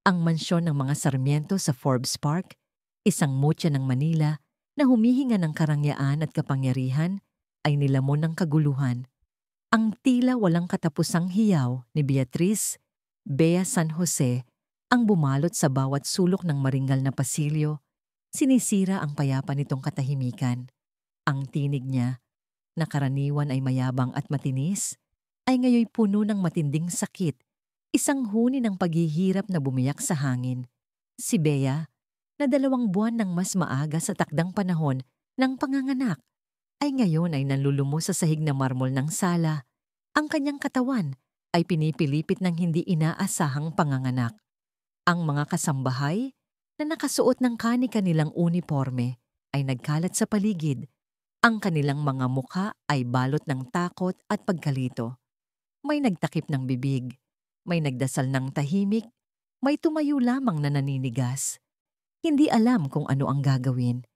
Ang mansyon ng mga Sarmiento sa Forbes Park, isang mutya ng Manila na humihinga ng karangyaan at kapangyarihan, ay nilamon ng kaguluhan. Ang tila walang katapusang hiyaw ni Beatriz Bea San Jose ang bumalot sa bawat sulok ng maringal na pasilyo, sinisira ang payapa nitong katahimikan. Ang tinig niya, na karaniwan ay mayabang at matinis, ay ngayoy puno ng matinding sakit, isang huni ng paghihirap na bumiyak sa hangin. Si Bea, na 2 buwan nang mas maaga sa takdang panahon ng panganganak, ay ngayon ay nanlulumo sa sahig na marmol ng sala. Ang kanyang katawan ay pinipilipit ng hindi inaasahang panganganak. Ang mga kasambahay na nakasuot ng kani-kanilang uniforme ay nagkalat sa paligid. Ang kanilang mga mukha ay balot ng takot at pagkalito. May nagtakip ng bibig, may nagdasal ng tahimik, may tumayo lamang na naninigas. Hindi alam kung ano ang gagawin.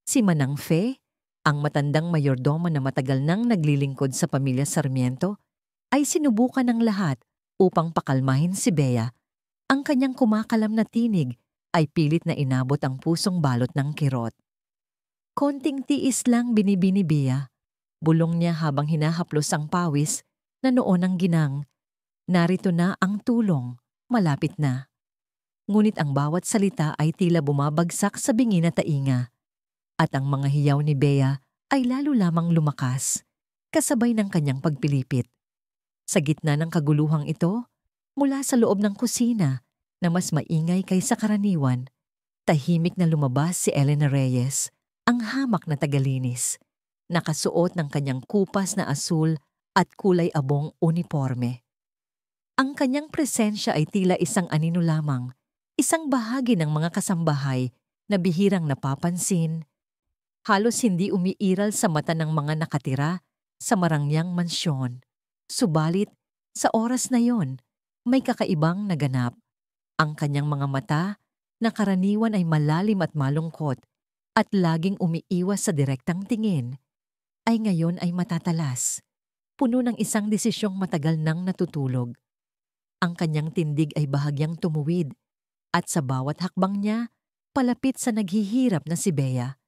Si Manang Fe, ang matandang mayordomo na matagal nang naglilingkod sa pamilya Sarmiento, ay sinubukan ng lahat upang pakalmahin si Bea. Ang kanyang kumakalam na tinig ay pilit na inabot ang pusong balot ng kirot. Konting tiis lang binibini Bea. Bulong niya habang hinahaplos ang pawis na noon ang ginang. Narito na ang tulong, malapit na. Ngunit ang bawat salita ay tila bumabagsak sa bingi na tainga. At ang mga hiyaw ni Bea ay lalo lamang lumakas, kasabay ng kanyang pagpilipit. Sa gitna ng kaguluhang ito, mula sa loob ng kusina na mas maingay kaysa karaniwan, tahimik na lumabas si Elena Reyes, ang hamak na tagalinis, nakasuot ng kanyang kupas na asul at kulay abong uniforme. Ang kanyang presensya ay tila isang anino lamang, isang bahagi ng mga kasambahay na bihirang napapansin. Halos hindi umiiral sa mata ng mga nakatira sa marangyang mansyon. Subalit, sa oras na yon, may kakaibang naganap. Ang kanyang mga mata, na karaniwan ay malalim at malungkot at laging umiiwas sa direktang tingin, ay ngayon ay matatalas, puno ng isang desisyong matagal nang natutulog. Ang kanyang tindig ay bahagyang tumuwid at sa bawat hakbang niya, palapit sa naghihirap na si Bea,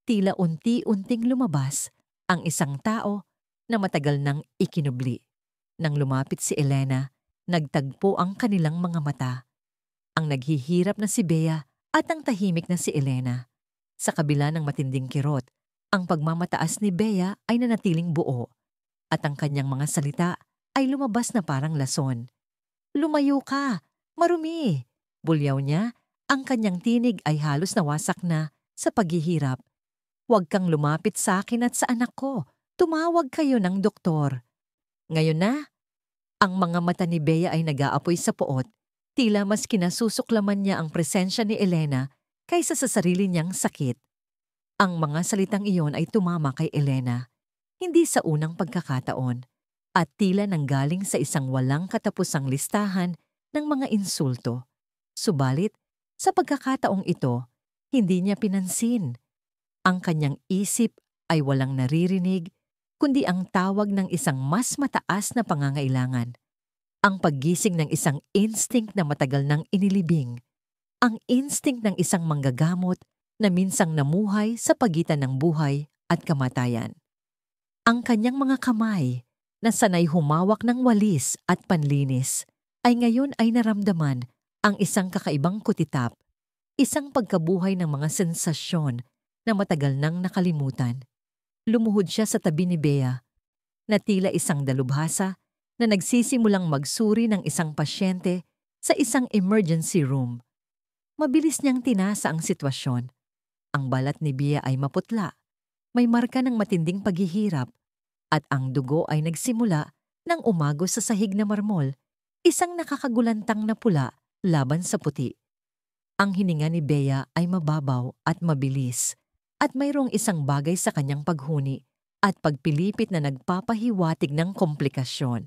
tila unti-unting lumabas ang isang tao na matagal nang ikinubli. Nang lumapit si Elena, nagtagpo ang kanilang mga mata. Ang naghihirap na si Bea at ang tahimik na si Elena. Sa kabila ng matinding kirot, ang pagmamataas ni Bea ay nanatiling buo at ang kanyang mga salita ay lumabas na parang lason. "Lumayo ka! Marumi!" Bulyaw niya, ang kanyang tinig ay halos nawasak na sa paghihirap. "Huwag kang lumapit sa akin at sa anak ko. Tumawag kayo ng doktor." Ngayon na, ang mga mata ni Bea ay nag-aapoy sa poot. Tila mas kinasusuklaman niya ang presensya ni Elena kaysa sa sarili niyang sakit. Ang mga salitang iyon ay tumama kay Elena, hindi sa unang pagkakataon, at tila nanggaling sa isang walang katapusang listahan ng mga insulto. Subalit, sa pagkakataong ito, hindi niya pinansin. Ang kanyang isip ay walang naririnig, kundi ang tawag ng isang mas mataas na pangangailangan. Ang paggising ng isang instinct na matagal nang inilibing. Ang instinct ng isang manggagamot na minsang namuhay sa pagitan ng buhay at kamatayan. Ang kanyang mga kamay, na sanay humawak ng walis at panlinis, ay ngayon ay naramdaman ang isang kakaibang kutitap, isang pagkabuhay ng mga sensasyon na matagal nang nakalimutan. Lumuhod siya sa tabi ni Bea, na tila isang dalubhasa na nagsisimulang magsuri ng isang pasyente sa isang emergency room. Mabilis niyang tinasa ang sitwasyon. Ang balat ni Bea ay maputla, may marka ng matinding paghihirap, at ang dugo ay nagsimula nang umagos sa sahig na marmol, isang nakakagulantang na pula laban sa puti. Ang hininga ni Bea ay mababaw at mabilis, at mayroong isang bagay sa kanyang paghuni at pagpilipit na nagpapahiwatig ng komplikasyon.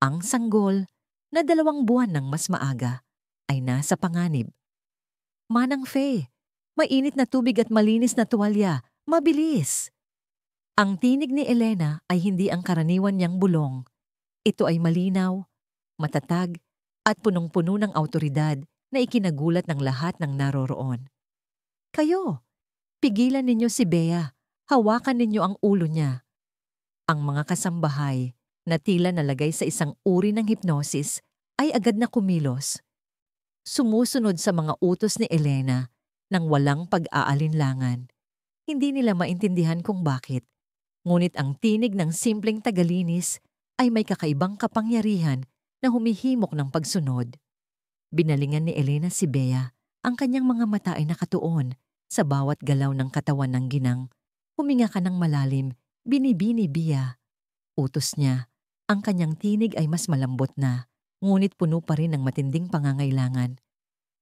Ang sanggol, na 2 buwan nang mas maaga, ay nasa panganib. "Manang Fe, mainit na tubig at malinis na tuwalya, mabilis!" Ang tinig ni Elena ay hindi ang karaniwan niyang bulong. Ito ay malinaw, matatag, at punong-puno ng awtoridad na ikinagulat ng lahat ng naroroon. Kayo, pigilan ninyo si Bea, hawakan ninyo ang ulo niya. Ang mga kasambahay na tila nalagay sa isang uri ng hipnosis ay agad na kumilos. Sumusunod sa mga utos ni Elena nang walang pag-aalinlangan. Hindi nila maintindihan kung bakit, ngunit ang tinig ng simpleng tagalinis ay may kakaibang kapangyarihan na humihimok ng pagsunod. Binalingan ni Elena si Bea, ang kanyang mga mata ay nakatuon sa bawat galaw ng katawan ng ginang. Huminga ka ng malalim, binibini Bea. Utos niya, ang kanyang tinig ay mas malambot na, ngunit puno pa rin ng matinding pangangailangan.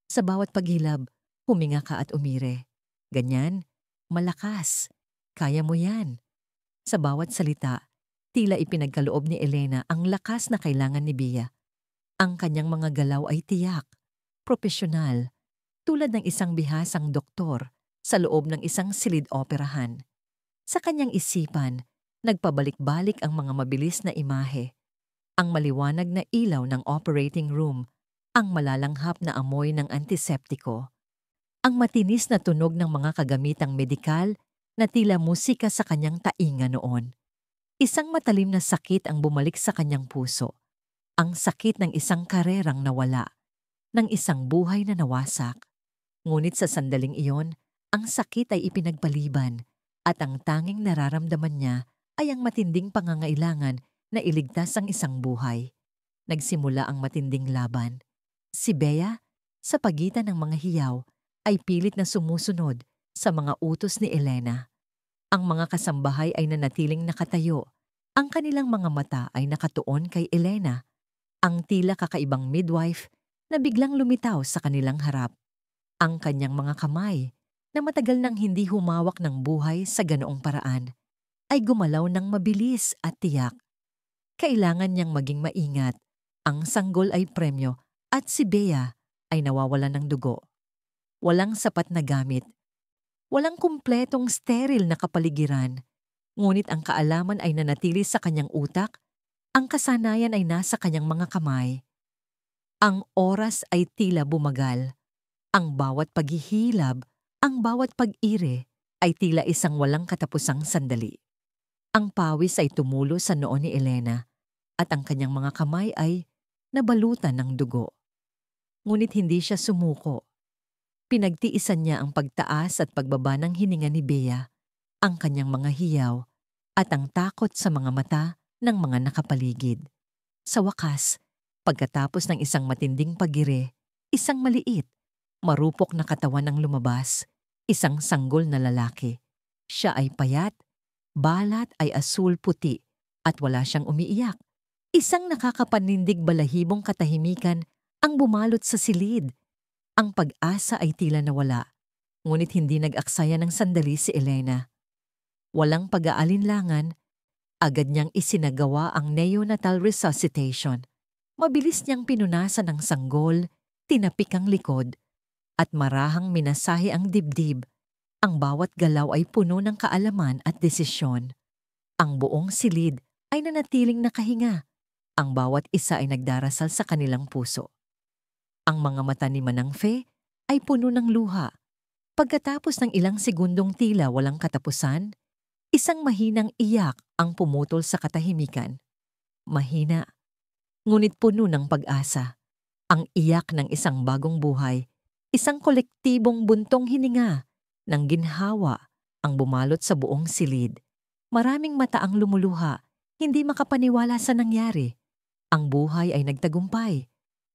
Sa bawat paghilab, huminga ka at umire. Ganyan, malakas. Kaya mo yan. Sa bawat salita, tila ipinagkaloob ni Elena ang lakas na kailangan ni Bea. Ang kanyang mga galaw ay tiyak, propesyonal, tulad ng isang bihasang doktor sa loob ng isang silid operahan. Sa kanyang isipan, nagpabalik-balik ang mga mabilis na imahe. Ang maliwanag na ilaw ng operating room, ang malalanghap na amoy ng antiseptiko, ang matinis na tunog ng mga kagamitang medikal na tila musika sa kanyang tainga noon. Isang matalim na sakit ang bumalik sa kanyang puso. Ang sakit ng isang karerang nawala, ng isang buhay na nawasak. Ngunit sa sandaling iyon, ang sakit ay ipinagpaliban at ang tanging nararamdaman niya ay ang matinding pangangailangan na iligtas ang isang buhay. Nagsimula ang matinding laban. Si Bea, sa pagitan ng mga hiyaw, ay pilit na sumusunod sa mga utos ni Elena. Ang mga kasambahay ay nanatiling nakatayo. Ang kanilang mga mata ay nakatuon kay Elena, ang tila kakaibang midwife na biglang lumitaw sa kanilang harap. Ang kanyang mga kamay, na matagal nang hindi humawak ng buhay sa ganoong paraan, ay gumalaw ng mabilis at tiyak. Kailangan niyang maging maingat. Ang sanggol ay premyo at si Bea ay nawawalan ng dugo. Walang sapat na gamit. Walang kumpletong steril na kapaligiran. Ngunit ang kaalaman ay nanatili sa kanyang utak, ang kasanayan ay nasa kanyang mga kamay. Ang oras ay tila bumagal. Ang bawat paghihilab, ang bawat pag-ire ay tila isang walang katapusang sandali. Ang pawis ay tumulo sa noo ni Elena at ang kanyang mga kamay ay nabalutan ng dugo. Ngunit hindi siya sumuko. Pinagtiisan niya ang pagtaas at pagbaba ng hininga ni Bea, ang kanyang mga hiyaw at ang takot sa mga mata ng mga nakapaligid. Sa wakas, pagkatapos ng isang matinding pagire, isang maliit, marupok na katawan ang lumabas, isang sanggol na lalaki. Siya ay payat, balat ay asul-puti at wala siyang umiiyak. Isang nakakapanindig balahibong katahimikan ang bumalot sa silid. Ang pag-asa ay tila nawala, ngunit hindi nag-aksaya ng sandali si Elena. Walang pag-aalinlangan, agad niyang isinagawa ang neonatal resuscitation. Mabilis niyang pinunasan ang sanggol, tinapik ang likod, at marahang minasahe ang dibdib. Ang bawat galaw ay puno ng kaalaman at desisyon. Ang buong silid ay nanatiling nakahinga. Ang bawat isa ay nagdarasal sa kanilang puso. Ang mga mata ni Manang Fe ay puno ng luha. Pagkatapos ng ilang segundong tila walang katapusan, isang mahinang iyak ang pumutol sa katahimikan. Mahina, ngunit puno ng pag-asa. Ang iyak ng isang bagong buhay, isang kolektibong buntong hininga ng ginhawa ang bumalot sa buong silid. Maraming mata ang lumuluha, hindi makapaniwala sa nangyari. Ang buhay ay nagtagumpay.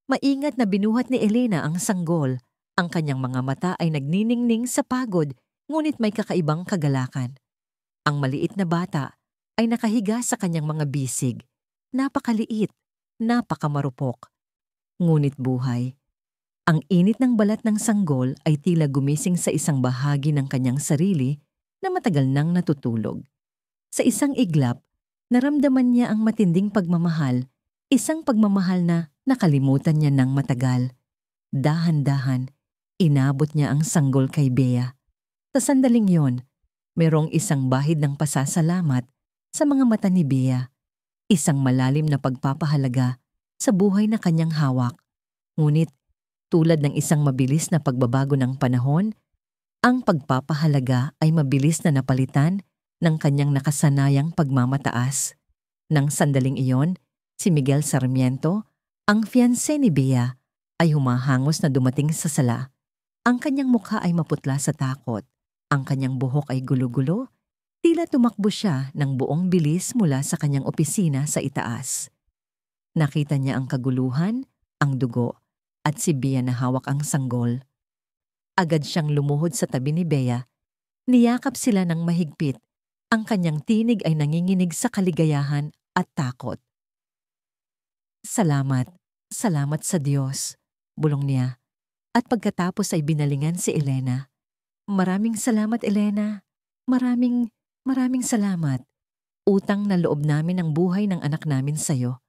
Maingat na binuhat ni Elena ang sanggol. Ang kanyang mga mata ay nagniningning sa pagod, ngunit may kakaibang kagalakan. Ang maliit na bata ay nakahiga sa kanyang mga bisig. Napakaliit, napakamarupok. Ngunit buhay. Ang init ng balat ng sanggol ay tila gumising sa isang bahagi ng kanyang sarili na matagal nang natutulog. Sa isang iglap, naramdaman niya ang matinding pagmamahal, isang pagmamahal na nakalimutan niya ng matagal. Dahan-dahan, inabot niya ang sanggol kay Bea. Sa sandaling yon, merong isang bahid ng pasasalamat sa mga mata ni Bea, isang malalim na pagpapahalaga sa buhay na kanyang hawak. Ngunit, Tulad ng isang mabilis na pagbabago ng panahon, ang pagpapahalaga ay mabilis na napalitan ng kanyang nakasanayang pagmamataas. Nang sandaling iyon, si Miguel Sarmiento, ang fiancé ni Bea, ay humahangos na dumating sa sala. Ang kanyang mukha ay maputla sa takot. Ang kanyang buhok ay gulo-gulo. Tila tumakbo siya ng buong bilis mula sa kanyang opisina sa itaas. Nakita niya ang kaguluhan, ang dugo, at si Bea na hawak ang sanggol. Agad siyang lumuhod sa tabi ni Bea. Niyakap sila ng mahigpit. Ang kanyang tinig ay nanginginig sa kaligayahan at takot. Salamat, salamat sa Diyos, bulong niya. At pagkatapos ay binalingan si Elena. Maraming salamat, Elena. Maraming salamat. Utang na loob namin ang buhay ng anak namin sa'yo.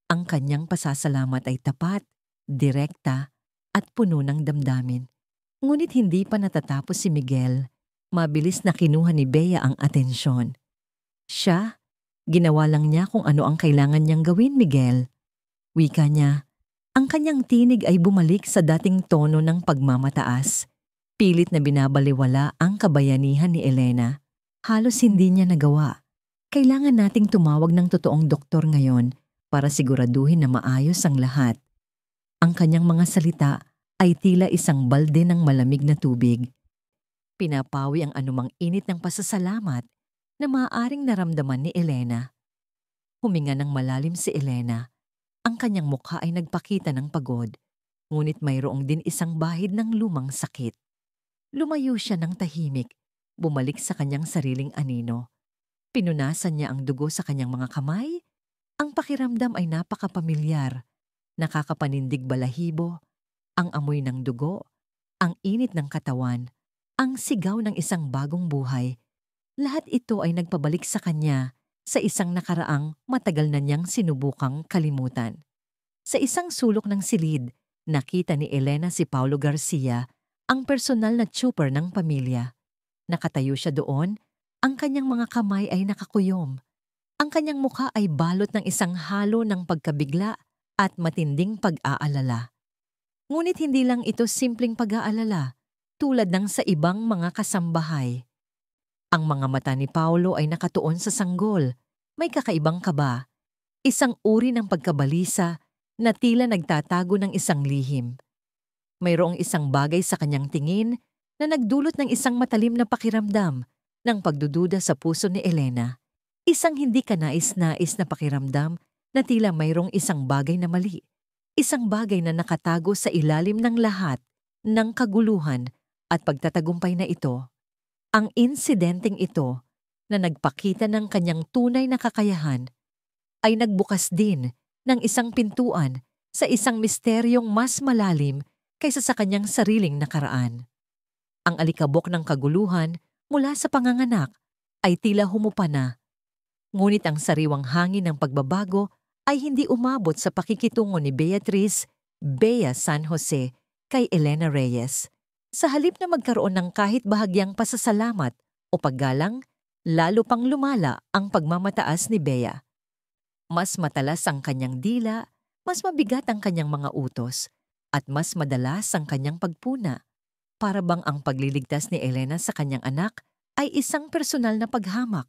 Ang kanyang pasasalamat ay tapat, direkta, at puno ng damdamin. Ngunit hindi pa natatapos si Miguel. Mabilis na kinuha ni Bea ang atensyon. Siya, ginawa lang niya kung ano ang kailangan niyang gawin, Miguel. Wika niya. Ang kanyang tinig ay bumalik sa dating tono ng pagmamataas. Pilit na binabaliwala ang kabayanihan ni Elena. Halos hindi niya nagawa. Kailangan nating tumawag ng totoong doktor ngayon para siguraduhin na maayos ang lahat. Ang kanyang mga salita ay tila isang balde ng malamig na tubig. Pinapawi ang anumang init ng pasasalamat na maaaring naramdaman ni Elena. Huminga ng malalim si Elena. Ang kanyang mukha ay nagpakita ng pagod, ngunit mayroong din isang bahid ng lumang sakit. Lumayo siya ng tahimik, bumalik sa kanyang sariling anino. Pinunasan niya ang dugo sa kanyang mga kamay. Ang pakiramdam ay napakapamilyar, nakakapanindig balahibo, ang amoy ng dugo, ang init ng katawan, ang sigaw ng isang bagong buhay. Lahat ito ay nagpabalik sa kanya sa isang nakaraang matagal na niyang sinubukang kalimutan. Sa isang sulok ng silid, nakita ni Elena si Paulo Garcia, ang personal na trooper ng pamilya. Nakatayo siya doon, ang kanyang mga kamay ay nakakuyom. Ang kanyang mukha ay balot ng isang halo ng pagkabigla at matinding pag-aalala. Ngunit hindi lang ito simpleng pag-aalala, tulad ng sa ibang mga kasambahay. Ang mga mata ni Paulo ay nakatuon sa sanggol, may kakaibang kaba, isang uri ng pagkabalisa na tila nagtatago ng isang lihim. Mayroong isang bagay sa kanyang tingin na nagdulot ng isang matalim na pakiramdam ng pagdududa sa puso ni Elena. Isang hindi kanais-nais na pakiramdam na tila mayroong isang bagay na mali, isang bagay na nakatago sa ilalim ng lahat ng kaguluhan at pagtatagumpay na ito. Ang insidenteng ito na nagpakita ng kanyang tunay na kakayahan ay nagbukas din ng isang pintuan sa isang misteryong mas malalim kaysa sa kanyang sariling nakaraan. Ang alikabok ng kaguluhan mula sa panganganak ay tila humupa na. Ngunit ang sariwang hangin ng pagbabago ay hindi umabot sa pakikitungo ni Beatriz Bea San Jose kay Elena Reyes. Sa halip na magkaroon ng kahit bahagyang pasasalamat o paggalang, lalo pang lumala ang pagmamataas ni Bea. Mas matalas ang kanyang dila, mas mabigat ang kanyang mga utos, at mas madalas ang kanyang pagpuna. Para bang ang pagliligtas ni Elena sa kanyang anak ay isang personal na paghamak,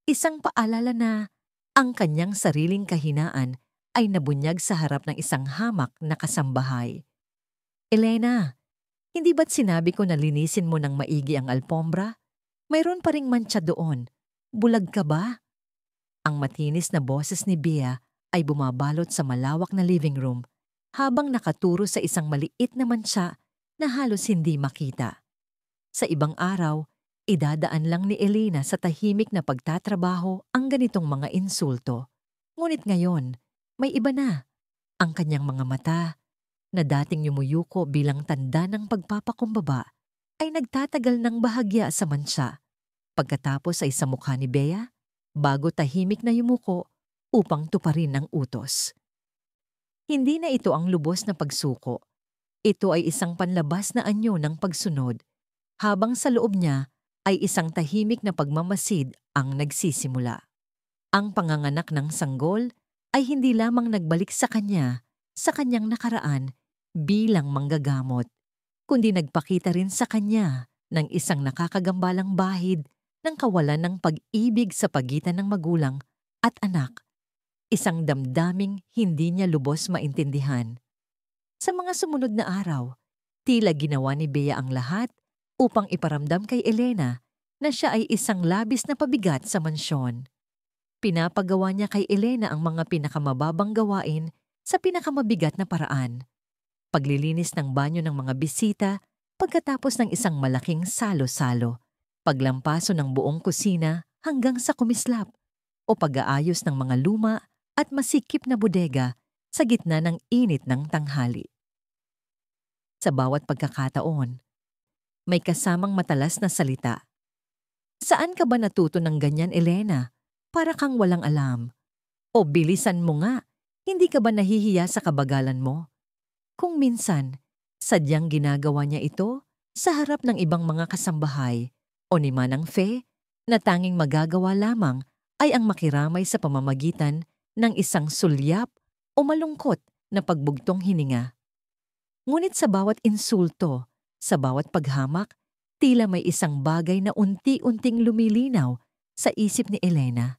isang paalala na ang kanyang sariling kahinaan ay nabunyag sa harap ng isang hamak na kasambahay. Elena, hindi ba't sinabi ko na linisin mo ng maigi ang alpombra? Mayroon pa ring mantsa doon. Bulag ka ba? Ang matinis na boses ni Bea ay bumabalot sa malawak na living room habang nakaturo sa isang maliit na mantsa na halos hindi makita. Sa ibang araw, idadaan lang ni Elena sa tahimik na pagtatrabaho ang ganitong mga insulto. Ngunit ngayon, may iba na. Ang kanyang mga mata, na dating yumuyuko bilang tanda ng pagpapakumbaba, ay nagtatagal ng bahagya sa mantsa. Pagkatapos ay sa mukha ni Bea, bago tahimik na yumuko upang tuparin ang utos. Hindi na ito ang lubos na pagsuko. Ito ay isang panlabas na anyo ng pagsunod, habang sa loob niya ay isang tahimik na pagmamasid ang nagsisimula. Ang panganganak ng sanggol ay hindi lamang nagbalik sa kanya, sa kanyang nakaraan, bilang manggagamot, kundi nagpakita rin sa kanya ng isang nakakagambalang bahid ng kawalan ng pag-ibig sa pagitan ng magulang at anak, isang damdaming hindi niya lubos maintindihan. Sa mga sumunod na araw, tila ginawa ni Bea ang lahat upang iparamdam kay Elena na siya ay isang labis na pabigat sa mansyon. Pinapagawa niya kay Elena ang mga pinakamababang gawain sa pinakamabigat na paraan. Paglilinis ng banyo ng mga bisita pagkatapos ng isang malaking salo-salo, paglampaso ng buong kusina hanggang sa kumislap, o pag-aayos ng mga luma at masikip na bodega sa gitna ng init ng tanghali. Sa bawat pagkakataon, may kasamang matalas na salita. Saan ka ba natuto ng ganyan, Elena? Para kang walang alam. O bilisan mo nga, hindi ka ba nahihiya sa kabagalan mo? Kung minsan, sadyang ginagawa niya ito sa harap ng ibang mga kasambahay o ni Manang Fe, na tanging magagawa lamang ay ang makiramay sa pamamagitan ng isang sulyap o malungkot na pagbugtong hininga. Ngunit sa bawat insulto, sa bawat paghamak, tila may isang bagay na unti-unting lumilinaw sa isip ni Elena.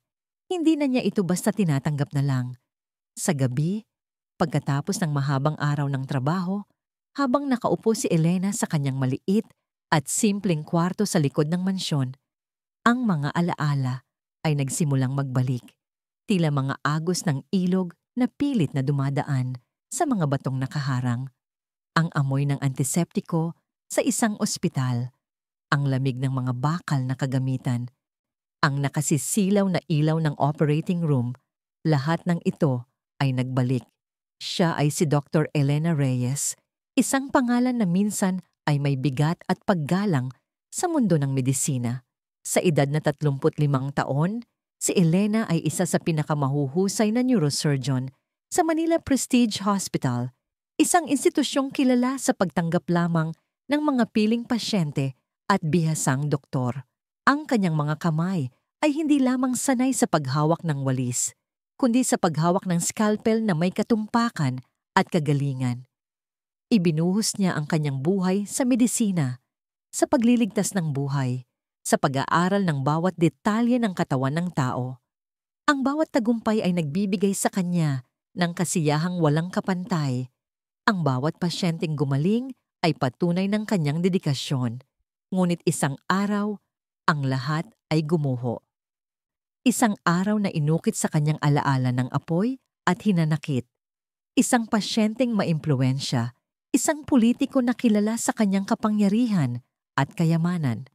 Hindi na niya ito basta tinatanggap na lang. Sa gabi, pagkatapos ng mahabang araw ng trabaho, habang nakaupo si Elena sa kanyang maliit at simpleng kwarto sa likod ng mansyon, ang mga alaala ay nagsimulang magbalik. Tila mga agos ng ilog na pilit na dumadaan sa mga batong nakaharang. Ang amoy ng antiseptiko sa isang ospital, ang lamig ng mga bakal na kagamitan, ang nakasisilaw na ilaw ng operating room, lahat ng ito ay nagbalik. Siya ay si Dr. Elena Reyes, isang pangalan na minsan ay may bigat at paggalang sa mundo ng medisina. Sa edad na 35 taon, si Elena ay isa sa pinakamahuhusay na neurosurgeon sa Manila Prestige Hospital, isang institusyong kilala sa pagtanggap lamang ng mga piling pasyente at bihasang doktor. Ang kanyang mga kamay ay hindi lamang sanay sa paghawak ng walis, kundi sa paghawak ng scalpel na may katumpakan at kagalingan. Ibinuhos niya ang kanyang buhay sa medisina, sa pagliligtas ng buhay, sa pag-aaral ng bawat detalye ng katawan ng tao. Ang bawat tagumpay ay nagbibigay sa kanya ng kasiyahang walang kapantay. Ang bawat pasyenteng gumaling ay patunay ng kanyang dedikasyon. Ngunit isang araw, ang lahat ay gumuho. Isang araw na inukit sa kanyang alaala ng apoy at hinanakit. Isang pasyenteng maimpluwensya, isang politiko na kilala sa kanyang kapangyarihan at kayamanan,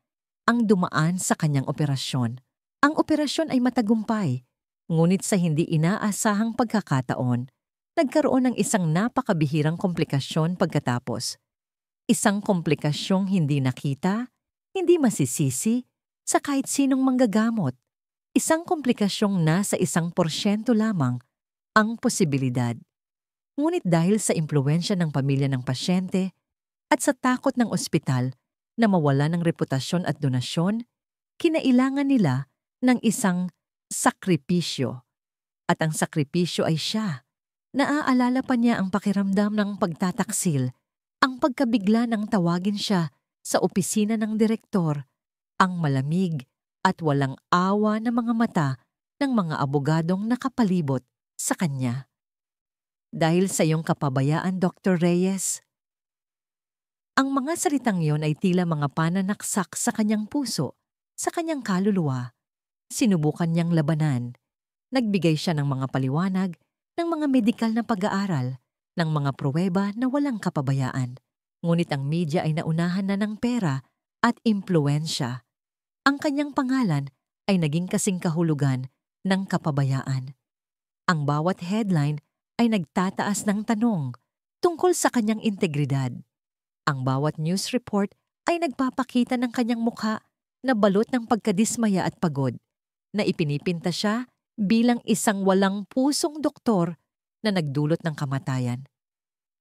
ang dumaan sa kanyang operasyon. Ang operasyon ay matagumpay, ngunit sa hindi inaasahang pagkakataon, nagkaroon ng isang napakabihirang komplikasyon pagkatapos. Isang komplikasyong hindi nakita, hindi masisisi sa kahit sinong manggagamot. Isang komplikasyong nasa 1% lamang ang posibilidad. Ngunit dahil sa impluwensya ng pamilya ng pasyente at sa takot ng ospital na mawala ng reputasyon at donasyon, kinailangan nila ng isang sakripisyo. At ang sakripisyo ay siya. Naaalala pa niya ang pakiramdam ng pagtataksil, ang pagkabigla ng tawagin siya sa opisina ng direktor, ang malamig at walang awa na mga mata ng mga abogadong nakapalibot sa kanya. Dahil sa iyong kapabayaan, Dr. Reyes. Ang mga salitang yon ay tila mga pananaksak sa kanyang puso, sa kanyang kaluluwa. Sinubukan niyang labanan. Nagbigay siya ng mga paliwanag, ng mga medikal na pag-aaral, ng mga pruweba na walang kapabayaan. Ngunit ang media ay naunahan na ng pera at impluwensya. Ang kanyang pangalan ay naging kasing kahulugan ng kapabayaan. Ang bawat headline ay nagtataas ng tanong tungkol sa kanyang integridad. Ang bawat news report ay nagpapakita ng kanyang mukha na balot ng pagkadismaya at pagod, na ipinipinta siya bilang isang walang pusong doktor na nagdulot ng kamatayan.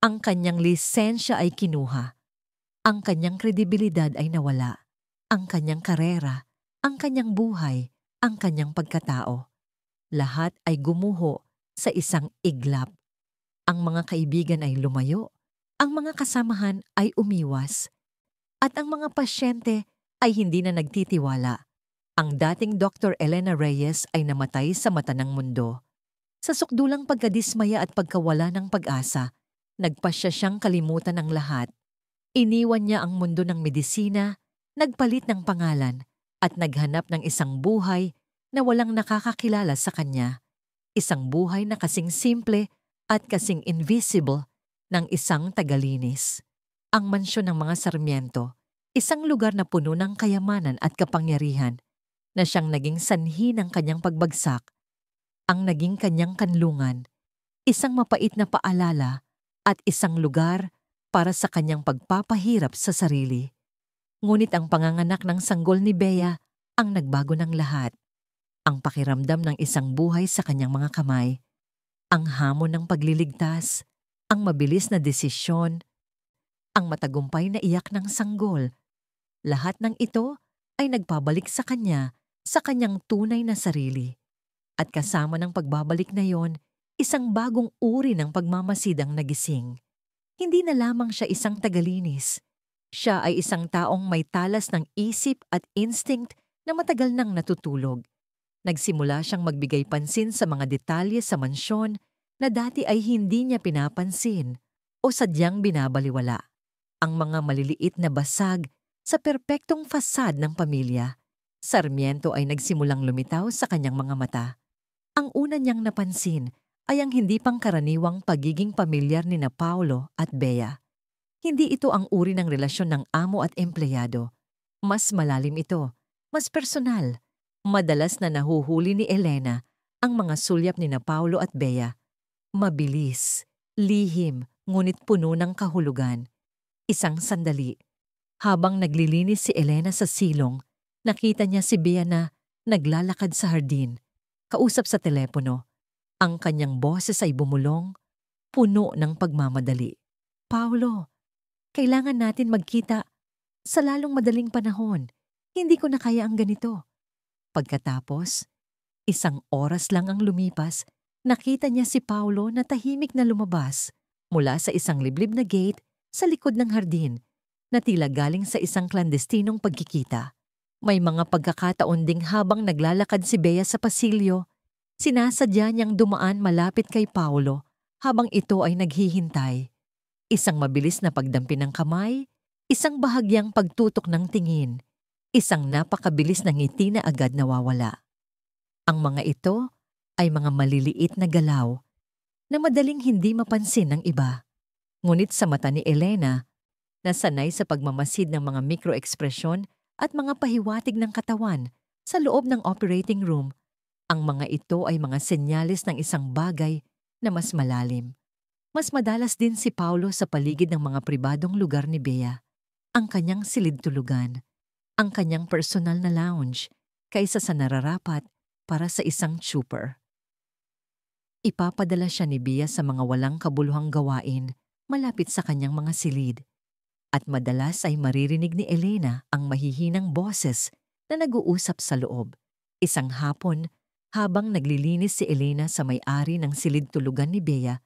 Ang kanyang lisensya ay kinuha. Ang kanyang kredibilidad ay nawala. Ang kanyang karera, ang kanyang buhay, ang kanyang pagkatao. Lahat ay gumuho sa isang iglap. Ang mga kaibigan ay lumayo. Ang mga kasamahan ay umiwas at ang mga pasyente ay hindi na nagtitiwala. Ang dating Dr. Elena Reyes ay namatay sa mata ng mundo. Sa sukdulang pagkadismaya at pagkawala ng pag-asa, nagpasya siyang kalimutan ang lahat. Iniwan niya ang mundo ng medisina, nagpalit ng pangalan, at naghanap ng isang buhay na walang nakakakilala sa kanya. Isang buhay na kasing simple at kasing invisible ng isang tagalinis. Ang mansyon ng mga Sarmiento, isang lugar na puno ng kayamanan at kapangyarihan, na siyang naging sanhi ng kanyang pagbagsak, ang naging kanyang kanlungan, isang mapait na paalala at isang lugar para sa kanyang pagpapahirap sa sarili. Ngunit ang panganganak ng sanggol ni Bea ang nagbago ng lahat. Ang pakiramdam ng isang buhay sa kanyang mga kamay, ang hamon ng pagliligtas, ang mabilis na desisyon, ang matagumpay na iyak ng sanggol. Lahat ng ito ay nagpabalik sa kanya sa kanyang tunay na sarili. At kasama ng pagbabalik na yon, isang bagong uri ng pagmamasid ang nagising. Hindi na lamang siya isang tagalinis. Siya ay isang taong may talas ng isip at instinct na matagal nang natutulog. Nagsimula siyang magbigay pansin sa mga detalye sa mansyon na dati ay hindi niya pinapansin o sadyang binabaliwala. Ang mga maliliit na basag sa perpektong fasad ng pamilya. Sarmiento ay nagsimulang lumitaw sa kanyang mga mata. Ang una niyang napansin ay ang hindi pangkaraniwang pagiging pamilyar ni na Paulo at Bea. Hindi ito ang uri ng relasyon ng amo at empleyado. Mas malalim ito, mas personal. Madalas na nahuhuli ni Elena ang mga sulyap ni na Paulo at Bea. Mabilis, lihim, ngunit puno ng kahulugan. Isang sandali. Habang naglilinis si Elena sa silong, nakita niya si Bea na naglalakad sa hardin, kausap sa telepono. Ang kanyang boses ay bumulong, puno ng pagmamadali. Paulo, kailangan natin magkita sa lalong madaling panahon. Hindi ko na kaya ang ganito. Pagkatapos, isang oras lang ang lumipas, nakita niya si Paulo na tahimik na lumabas mula sa isang liblib na gate sa likod ng hardin na tila galing sa isang klandestinong pagkikita. May mga pagkakataon ding habang naglalakad si Bea sa pasilyo, sinasadya niyang dumaan malapit kay Paulo habang ito ay naghihintay. Isang mabilis na pagdampi ng kamay, isang bahagyang pagtutok ng tingin, isang napakabilis na ngiti na agad nawawala. Ang mga ito ay mga maliliit na galaw na madaling hindi mapansin ng iba. Ngunit sa mata ni Elena, na sanay sa pagmamasid ng mga mikroekspresyon at mga pahiwatig ng katawan sa loob ng operating room, ang mga ito ay mga senyales ng isang bagay na mas malalim. Mas madalas din si Paulo sa paligid ng mga pribadong lugar ni Bea, ang kanyang silid-tulugan, ang kanyang personal na lounge, kaysa sa nararapat para sa isang trooper. Ipapadala siya ni Bea sa mga walang kabuluhang gawain malapit sa kanyang mga silid. At madalas ay maririnig ni Elena ang mahihinang boses na nag-uusap sa loob. Isang hapon, habang naglilinis si Elena sa may-ari ng silid-tulugan ni Bea,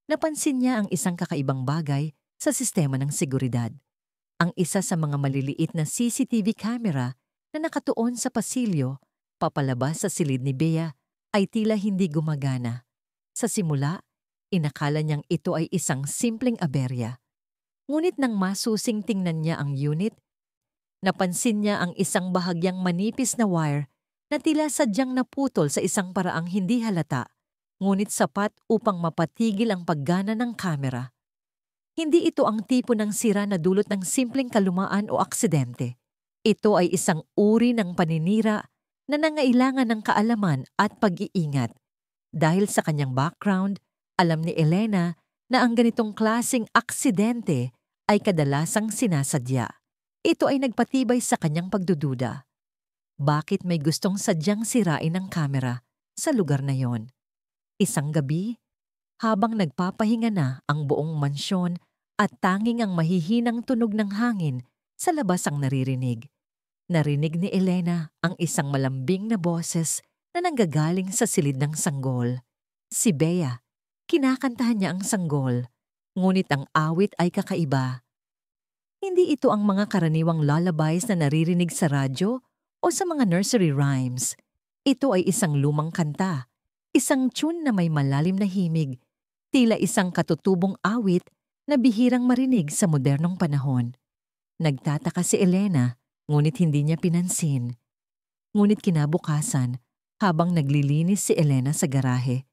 napansin niya ang isang kakaibang bagay sa sistema ng seguridad. Ang isa sa mga maliliit na CCTV camera na nakatuon sa pasilyo, papalabas sa silid ni Bea, ay tila hindi gumagana. Sa simula, inakala niyang ito ay isang simpleng aberya. Ngunit nang masusing tingnan niya ang unit, napansin niya ang isang bahagyang manipis na wire na tila sadyang naputol sa isang paraang hindi halata, ngunit sapat upang mapatigil ang paggana ng kamera. Hindi ito ang tipo ng sira na dulot ng simpleng kalumaan o aksidente. Ito ay isang uri ng paninira na nangailangan ng kaalaman at pag-iingat. Dahil sa kanyang background, alam ni Elena na ang ganitong klaseng aksidente ay kadalasang sinasadya. Ito ay nagpatibay sa kanyang pagdududa. Bakit may gustong sadyang sirain ang kamera sa lugar na yon? Isang gabi, habang nagpapahinga na ang buong mansyon at tanging ang mahihinang tunog ng hangin sa labas ang naririnig. Narinig ni Elena ang isang malambing na boses na nanggagaling sa silid ng sanggol. Si Bea, kinakantahan niya ang sanggol. Ngunit ang awit ay kakaiba. Hindi ito ang mga karaniwang lullabies na naririnig sa radyo o sa mga nursery rhymes. Ito ay isang lumang kanta, isang tune na may malalim na himig, tila isang katutubong awit na bihirang marinig sa modernong panahon. Nagtataka si Elena, ngunit hindi niya pinansin. Ngunit kinabukasan, habang naglilinis si Elena sa garahe,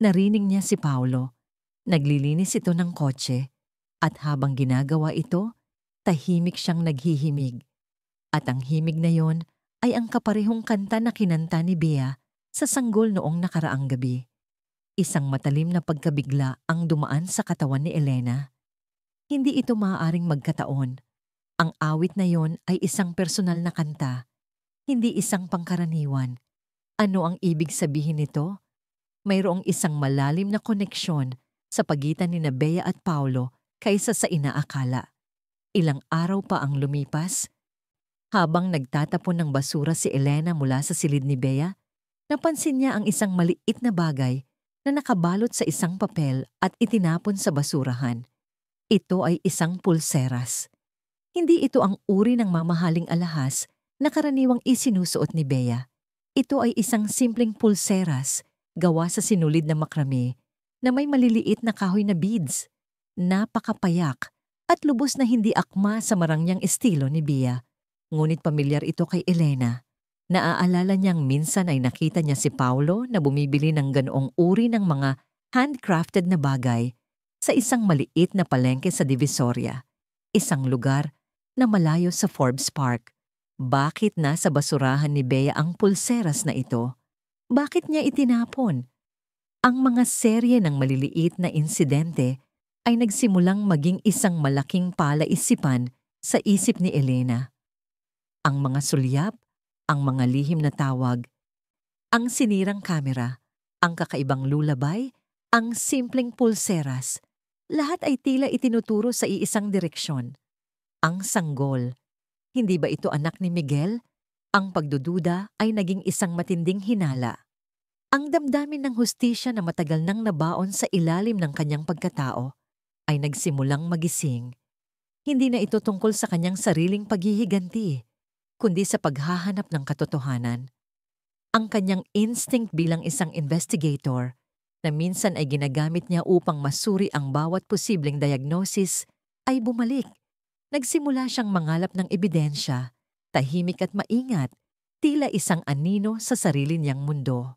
narinig niya si Paolo. Naglilinis ito ng kotse, at habang ginagawa ito, tahimik siyang naghihimig. At ang himig na yon ay ang kaparehong kanta na kinanta ni Bea sa sanggol noong nakaraang gabi. Isang matalim na pagkabigla ang dumaan sa katawan ni Elena. Hindi ito maaaring magkataon. Ang awit na yon ay isang personal na kanta, hindi isang pangkaraniwan. Ano ang ibig sabihin nito? Mayroong isang malalim na koneksyon sa pagitan ni Bea at Paolo kaysa sa inaakala. Ilang araw pa ang lumipas. Habang nagtatapon ng basura si Elena mula sa silid ni Bea, napansin niya ang isang maliit na bagay na nakabalot sa isang papel at itinapon sa basurahan. Ito ay isang pulseras. Hindi ito ang uri ng mamahaling alahas na karaniwang isinusuot ni Bea. Ito ay isang simpleng pulseras gawa sa sinulid na makrame na may maliliit na kahoy na beads. Napakapayak at lubos na hindi akma sa marangyang estilo ni Bea. Ngunit pamilyar ito kay Elena. Naaalala niyang minsan ay nakita niya si Paolo na bumibili ng ganoong uri ng mga handcrafted na bagay sa isang maliit na palengke sa Divisoria, isang lugar na malayo sa Forbes Park. Bakit nasa basurahan ni Bea ang pulseras na ito? Bakit niya itinapon? Ang mga serye ng maliliit na insidente ay nagsimulang maging isang malaking palaisipan sa isip ni Elena. Ang mga sulyap, ang mga lihim na tawag, ang sinirang kamera, ang kakaibang lullaby, ang simpleng pulseras, lahat ay tila itinuturo sa iisang direksyon. Ang sanggol. Hindi ba ito anak ni Miguel? Ang pagdududa ay naging isang matinding hinala. Ang damdamin ng hustisya na matagal nang nabaon sa ilalim ng kanyang pagkatao ay nagsimulang magising. Hindi na ito tungkol sa kanyang sariling paghihiganti, kundi sa paghahanap ng katotohanan. Ang kanyang instinct bilang isang investigator na minsan ay ginagamit niya upang masuri ang bawat posibleng diagnosis ay bumalik. Nagsimula siyang mangalap ng ebidensya, tahimik at maingat, tila isang anino sa sarili niyang mundo.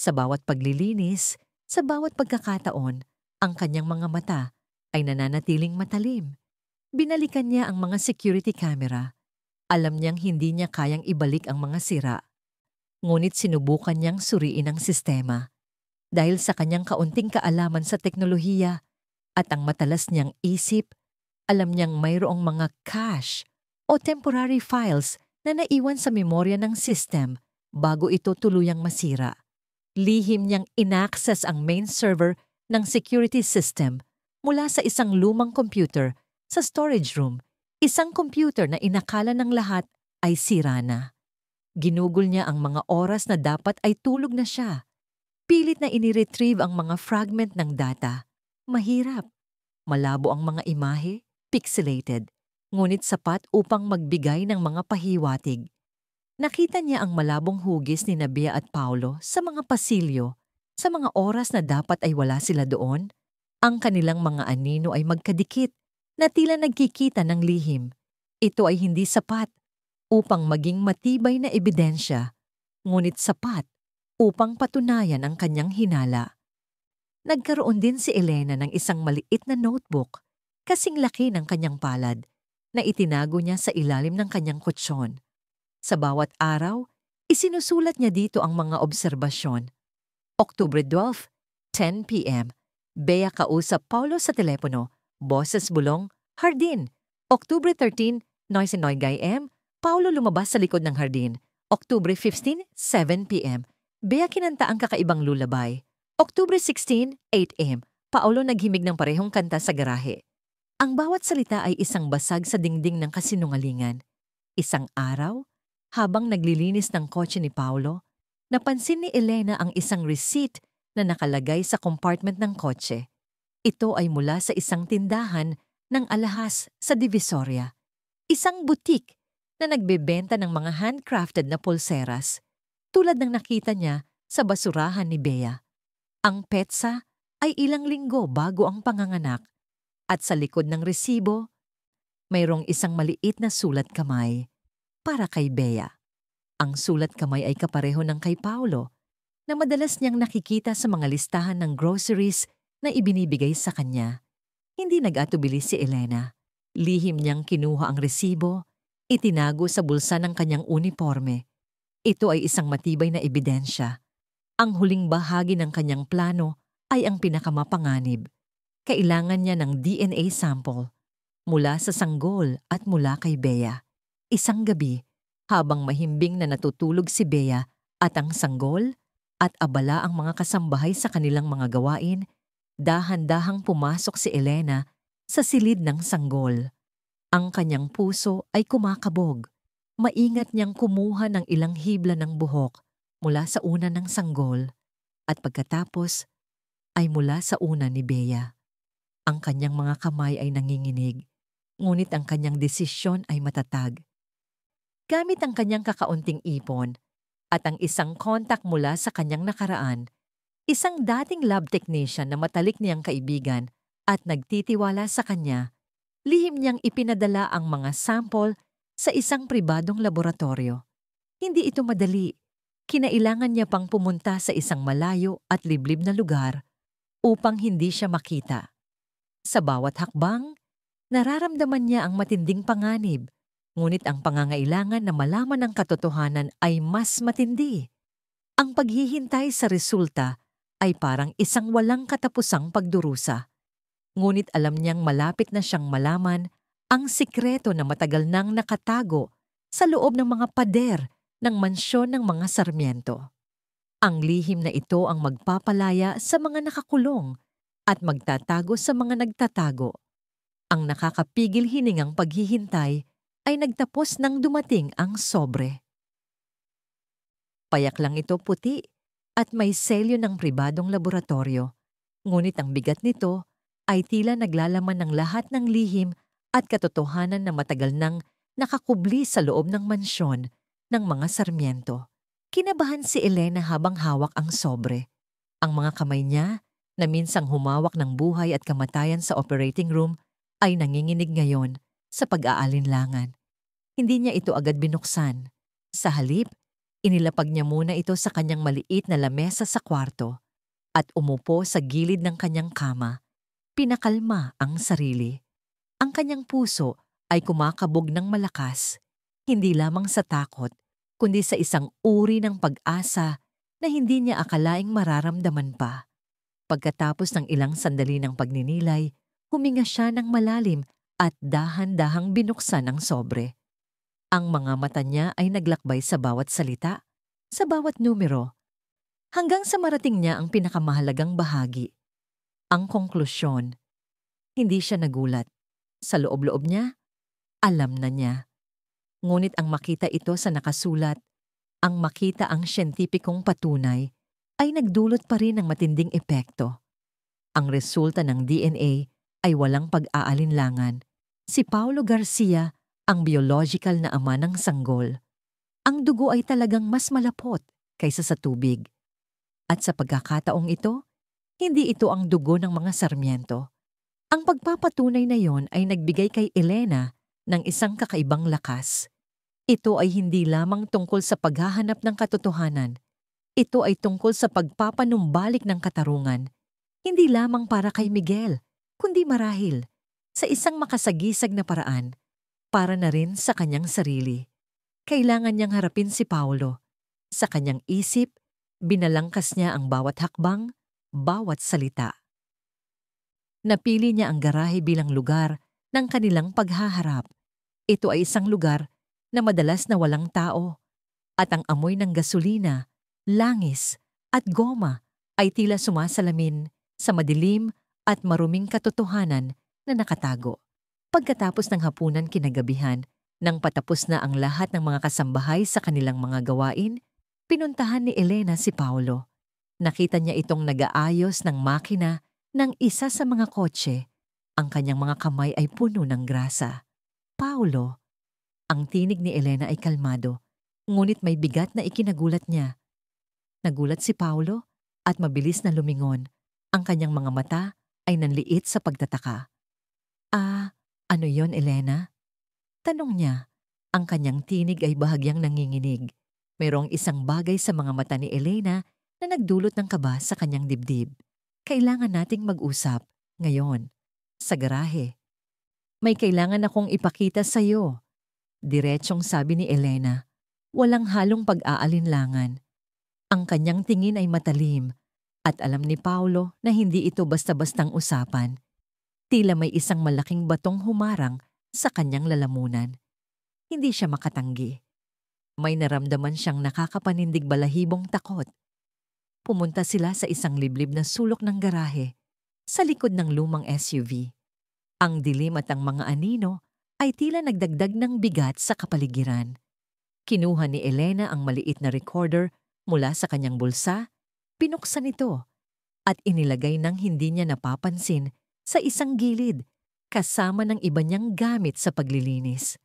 Sa bawat paglilinis, sa bawat pagkakataon, ang kanyang mga mata ay nananatiling matalim. Binalikan niya ang mga security camera. Alam niyang hindi niya kayang ibalik ang mga sira. Ngunit sinubukan niyang suriin ang sistema. Dahil sa kanyang kaunting kaalaman sa teknolohiya at ang matalas niyang isip, alam niyang mayroong mga cache o temporary files na naiwan sa memorya ng system bago ito tuluyang masira. Lihim niyang inaccess ang main server ng security system mula sa isang lumang computer sa storage room, isang computer na inakala ng lahat ay sira na. Ginugol niya ang mga oras na dapat ay tulog na siya. Pilit na iniretrieve ang mga fragment ng data. Mahirap. Malabo ang mga imahe, pixelated, ngunit sapat upang magbigay ng mga pahiwatig. Nakita niya ang malabong hugis ni Bea at Paolo sa mga pasilyo, sa mga oras na dapat ay wala sila doon. Ang kanilang mga anino ay magkadikit, na tila nagkikita ng lihim. Ito ay hindi sapat upang maging matibay na ebidensya, ngunit sapat upang patunayan ang kanyang hinala. Nagkaroon din si Elena ng isang maliit na notebook, kasing laki ng kanyang palad, na itinago niya sa ilalim ng kanyang kutsyon. Sa bawat araw, isinusulat niya dito ang mga obserbasyon. Oktubre 12, 10 p.m. Bea kausap Paulo sa telepono. Boses bulong, hardin. Oktubre 13, noise and noygay m. Paulo lumabas sa likod ng hardin. Oktubre 15, 7 p.m. Bea kinanta ang kakaibang lullaby. Oktubre 16, 8 a.m. Paulo naghimig ng parehong kanta sa garahe. Ang bawat salita ay isang basag sa dingding ng kasinungalingan. Isang araw, habang naglilinis ng kotse ni Paulo, napansin ni Elena ang isang receipt na nakalagay sa compartment ng kotse. Ito ay mula sa isang tindahan ng alahas sa Divisoria, isang butik na nagbebenta ng mga handcrafted na pulseras tulad ng nakita niya sa basurahan ni Bea. Ang petsa ay ilang linggo bago ang panganganak at sa likod ng resibo, mayroong isang maliit na sulat kamay para kay Bea. Ang sulat kamay ay kapareho ng kay Paulo na madalas niyang nakikita sa mga listahan ng groceries na ibinibigay sa kanya. Hindi nag-atubili si Elena. Lihim niyang kinuha ang resibo, itinago sa bulsa ng kanyang uniforme. Ito ay isang matibay na ebidensya. Ang huling bahagi ng kanyang plano ay ang pinakamapanganib. Kailangan niya ng DNA sample mula sa sanggol at mula kay Bea. Isang gabi, habang mahimbing na natutulog si Bea at ang sanggol at abala ang mga kasambahay sa kanilang mga gawain, dahan-dahang pumasok si Elena sa silid ng sanggol. Ang kanyang puso ay kumakabog. Maingat niyang kumuha ng ilang hibla ng buhok mula sa una ng sanggol at pagkatapos ay mula sa una ni Bea. Ang kanyang mga kamay ay nanginginig, ngunit ang kanyang desisyon ay matatag. Gamit ang kanyang kakaunting ipon at ang isang kontak mula sa kanyang nakaraan, isang dating lab technician na matalik niyang kaibigan at nagtitiwala sa kanya, lihim niyang ipinadala ang mga sample sa isang pribadong laboratorio. Hindi ito madali. Kinailangan niya pang pumunta sa isang malayo at liblib na lugar upang hindi siya makita. Sa bawat hakbang, nararamdaman niya ang matinding panganib, ngunit ang pangangailangan na malaman ang katotohanan ay mas matindi. Ang paghihintay sa resulta ay parang isang walang katapusang pagdurusa. Ngunit alam niyang malapit na siyang malaman ang sikreto na matagal nang nakatago sa loob ng mga pader ng mansyon ng mga Sarmiento. Ang lihim na ito ang magpapalaya sa mga nakakulong at magtatago sa mga nagtatago. Ang nakakapigil hiningang paghihintay ay nagtapos nang dumating ang sobre. Payak lang ito puti at may selyo ng pribadong laboratorio, ngunit ang bigat nito ay tila naglalaman ng lahat ng lihim at katotohanan na matagal nang nakakubli sa loob ng mansyon ng mga Sarmiento. Kinabahan si Elena habang hawak ang sobre. Ang mga kamay niya, na minsang humawak ng buhay at kamatayan sa operating room, ay nanginginig ngayon sa pag-aalinlangan. Hindi niya ito agad binuksan. Sa halip, inilapag niya muna ito sa kanyang maliit na lamesa sa kwarto at umupo sa gilid ng kanyang kama. Pinakalma ang sarili. Ang kanyang puso ay kumakabog ng malakas, hindi lamang sa takot, kundi sa isang uri ng pag-asa na hindi niya akalaing mararamdaman pa. Pagkatapos ng ilang sandali ng pagninilay, huminga siya ng malalim at dahan-dahang binuksan ang sobre. Ang mga mata niya ay naglakbay sa bawat salita, sa bawat numero, hanggang sa marating niya ang pinakamahalagang bahagi. Ang konklusyon. Hindi siya nagulat. Sa loob-loob niya, alam na niya. Ngunit ang makita ito sa nakasulat, ang makita ang siyentipikong patunay, ay nagdulot pa rin ng matinding epekto. Ang resulta ng DNA ay walang pag-aalinlangan. Si Paulo Garcia ang biological na ama ng sanggol. Ang dugo ay talagang mas malapot kaysa sa tubig. At sa pagkakataong ito, hindi ito ang dugo ng mga Sarmiento. Ang pagpapatunay na yon ay nagbigay kay Elena ng isang kakaibang lakas. Ito ay hindi lamang tungkol sa paghahanap ng katotohanan. Ito ay tungkol sa pagpapanumbalik ng katarungan. Hindi lamang para kay Miguel, kundi marahil sa isang makasagisag na paraan, para na rin sa kanyang sarili. Kailangan niyang harapin si Paulo. Sa kanyang isip, binalangkas niya ang bawat hakbang, bawat salita. Napili niya ang garahe bilang lugar ng kanilang paghaharap. Ito ay isang lugar na madalas na walang tao, at ang amoy ng gasolina, langis, at goma ay tila sumasalamin sa madilim at maruming katotohanan na nakatago. Pagkatapos ng hapunan kinagabihan, nang patapos na ang lahat ng mga kasambahay sa kanilang mga gawain, pinuntahan ni Elena si Paulo. Nakita niya itong nag-aayos ng makina Nang isa sa mga kotse, ang kanyang mga kamay ay puno ng grasa. Paulo, ang tinig ni Elena ay kalmado, ngunit may bigat na ikinagulat niya. Nagulat si Paulo at mabilis na lumingon. Ang kanyang mga mata ay nanliit sa pagtataka. "Ah, ano yon, Elena?" Tanong niya. Ang kanyang tinig ay bahagyang nanginginig. Mayroong isang bagay sa mga mata ni Elena na nagdulot ng kaba sa kanyang dibdib. "Kailangan nating mag-usap. Ngayon. Sa garahe. May kailangan akong ipakita sa'yo." Diretsyong sabi ni Elena. Walang halong pag-aalinlangan. Ang kanyang tingin ay matalim at alam ni Paulo na hindi ito basta-bastang usapan. Tila may isang malaking batong humarang sa kanyang lalamunan. Hindi siya makatanggi. May naramdaman siyang nakakapanindig balahibong takot. Pumunta sila sa isang liblib na sulok ng garahe, sa likod ng lumang SUV. Ang dilim at ang mga anino ay tila nagdagdag ng bigat sa kapaligiran. Kinuha ni Elena ang maliit na recorder mula sa kanyang bulsa, pinuksan ito, at inilagay ng hindi niya napapansin sa isang gilid, kasama ng iba niyang gamit sa paglilinis.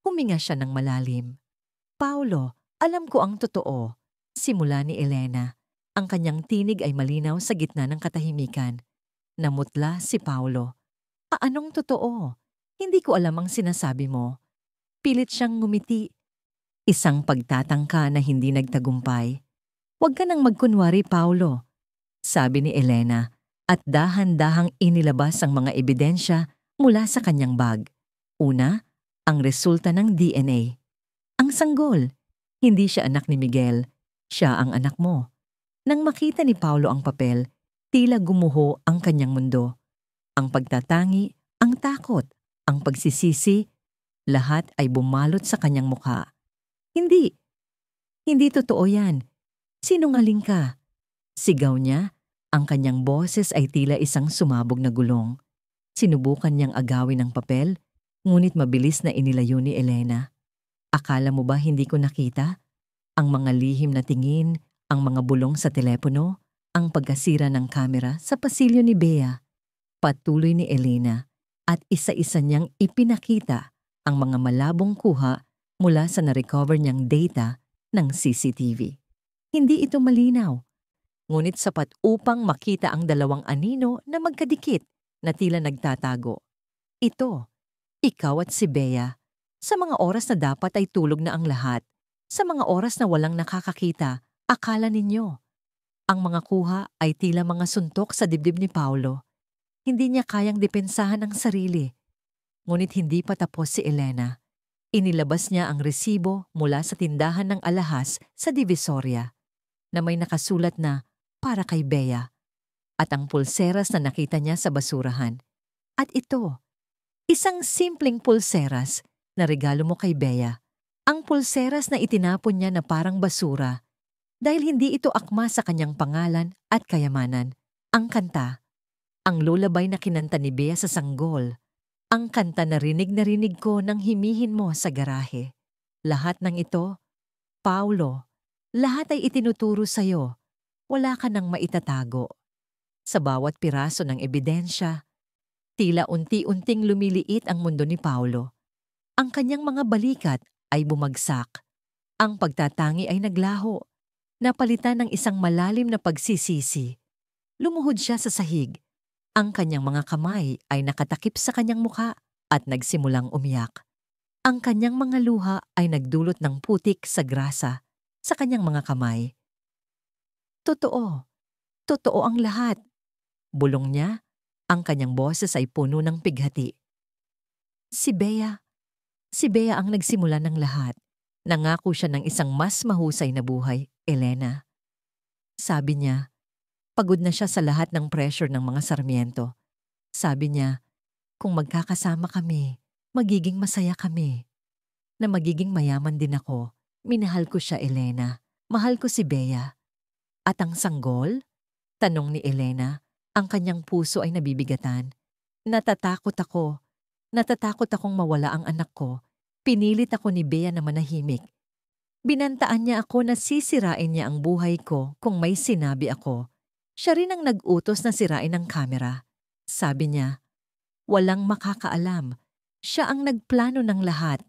Huminga siya ng malalim. "Paulo, alam ko ang totoo," simula ni Elena. Ang kanyang tinig ay malinaw sa gitna ng katahimikan. Namutla si Paulo. "Anong totoo? Hindi ko alam ang sinasabi mo." Pilit siyang ngumiti. Isang pagtatangka na hindi nagtagumpay. "Huwag ka nang magkunwari, Paulo," sabi ni Elena, at dahan-dahang inilabas ang mga ebidensya mula sa kanyang bag. Una, ang resulta ng DNA. Ang sanggol. Hindi siya anak ni Miguel. Siya ang anak mo. Nang makita ni Paulo ang papel, tila gumuho ang kanyang mundo. Ang pagtatangi, ang takot, ang pagsisisi, lahat ay bumalot sa kanyang mukha. "Hindi. Hindi totoo yan. Sinungaling ka." Sigaw niya. Ang kanyang boses ay tila isang sumabog na gulong. Sinubukan niyang agawin ang papel, ngunit mabilis na inilayo ni Elena. "Akala mo ba hindi ko nakita? Ang mga lihim na tingin, ang mga bulong sa telepono, ang pagkasira ng kamera sa pasilyo ni Bea." Patuloy ni Elena, at isa-isa niyang ipinakita ang mga malabong kuha mula sa na-recover niyang data ng CCTV. Hindi ito malinaw, ngunit sapat upang makita ang dalawang anino na magkadikit na tila nagtatago. Ito, ikaw at si Bea, sa mga oras na dapat ay tulog na ang lahat, sa mga oras na walang nakakakita, akala ninyo. Ang mga kuha ay tila mga suntok sa dibdib ni Paulo. Hindi niya kayang depensahan ang sarili. Ngunit hindi pa tapos si Elena. Inilabas niya ang resibo mula sa tindahan ng alahas sa Divisoria, na may nakasulat na "para kay Bea", at ang pulseras na nakita niya sa basurahan. At ito, isang simpleng pulseras na regalo mo kay Bea. Ang pulseras na itinapon niya na parang basura dahil hindi ito akma sa kanyang pangalan at kayamanan. Ang kanta, ang lullaby na kinanta ni Bea sa sanggol, ang kanta na rinig ko nang himihin mo sa garahe. Lahat ng ito, Paulo, lahat ay itinuturo sa'yo. Wala ka nang maitatago. Sa bawat piraso ng ebidensya, tila unti-unting lumiliit ang mundo ni Paulo. Ang kanyang mga balikat ay bumagsak. Ang pagtatangi ay naglaho, napalitan ng isang malalim na pagsisisi. Lumuhod siya sa sahig. Ang kanyang mga kamay ay nakatakip sa kanyang mukha at nagsimulang umiyak. Ang kanyang mga luha ay nagdulot ng putik sa grasa sa kanyang mga kamay. "Totoo. Totoo ang lahat." Bulong niya. Ang kanyang boses ay puno ng pighati. Si Bea ang nagsimula ng lahat. Nangako siya ng isang mas mahusay na buhay, Elena. Sabi niya, pagod na siya sa lahat ng pressure ng mga Sarmiento. Sabi niya, kung magkakasama kami, magiging masaya kami. Na magiging mayaman din ako. Minahal ko siya, Elena. Mahal ko si Bea. "At ang sanggol?" tanong ni Elena. Ang kanyang puso ay nabibigatan. Natatakot ako. Natatakot akong mawala ang anak ko. Pinilit ako ni Bea na manahimik. Binantaan niya ako na sisirain niya ang buhay ko kung may sinabi ako. Siya rin ang nag-utos na sirain ang kamera. Sabi niya, walang makakaalam. Siya ang nagplano ng lahat.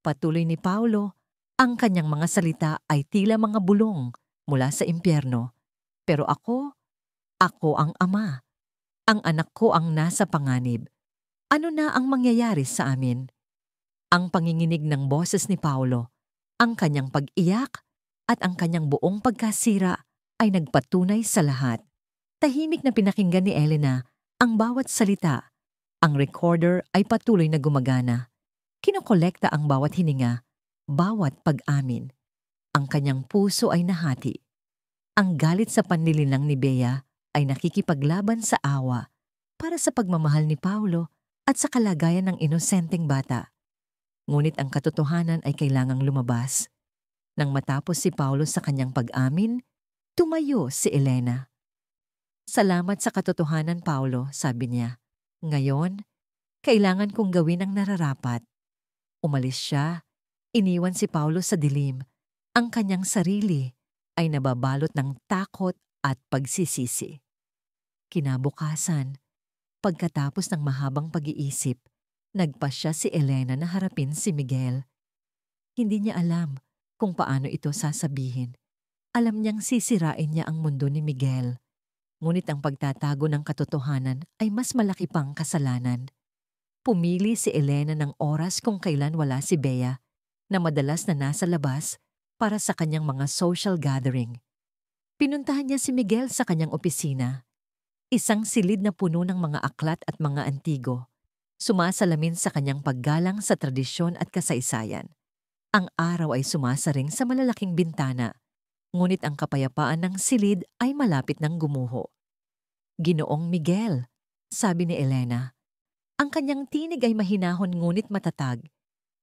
Patuloy ni Paulo, ang kanyang mga salita ay tila mga bulong mula sa impyerno. Pero ako ang ama. Ang anak ko ang nasa panganib. Ano na ang mangyayari sa amin? Ang panginginig ng boses ni Paulo, ang kanyang pag-iyak at ang kanyang buong pagkasira ay nagpatunay sa lahat. Tahimik na pinakinggan ni Elena ang bawat salita. Ang recorder ay patuloy na gumagana. Kinokolekta ang bawat hininga, bawat pag-amin. Ang kanyang puso ay nahati. Ang galit sa panlilinlang ni Bea ay nakikipaglaban sa awa para sa pagmamahal ni Paulo at sa kalagayan ng inosenteng bata. Ngunit ang katotohanan ay kailangang lumabas. Nang matapos si Paulo sa kanyang pag-amin, tumayo si Elena. Salamat sa katotohanan, Paulo, sabi niya. Ngayon, kailangan kong gawin ang nararapat. Umalis siya, iniwan si Paulo sa dilim. Ang kanyang sarili ay nababalot ng takot at pagsisisi. Kinabukasan, pagkatapos ng mahabang pag-iisip, nagpasya si Elena na harapin si Miguel. Hindi niya alam kung paano ito sasabihin. Alam niyang sisirain niya ang mundo ni Miguel. Ngunit ang pagtatago ng katotohanan ay mas malaki pang kasalanan. Pumili si Elena ng oras kung kailan wala si Bea, na madalas na nasa labas para sa kanyang mga social gathering. Pinuntahan niya si Miguel sa kanyang opisina. Isang silid na puno ng mga aklat at mga antigo. Sumasalamin sa kanyang paggalang sa tradisyon at kasaysayan. Ang araw ay sumasaring sa malalaking bintana, ngunit ang kapayapaan ng silid ay malapit ng gumuho. Ginoong Miguel, sabi ni Elena. Ang kanyang tinig ay mahinahon ngunit matatag.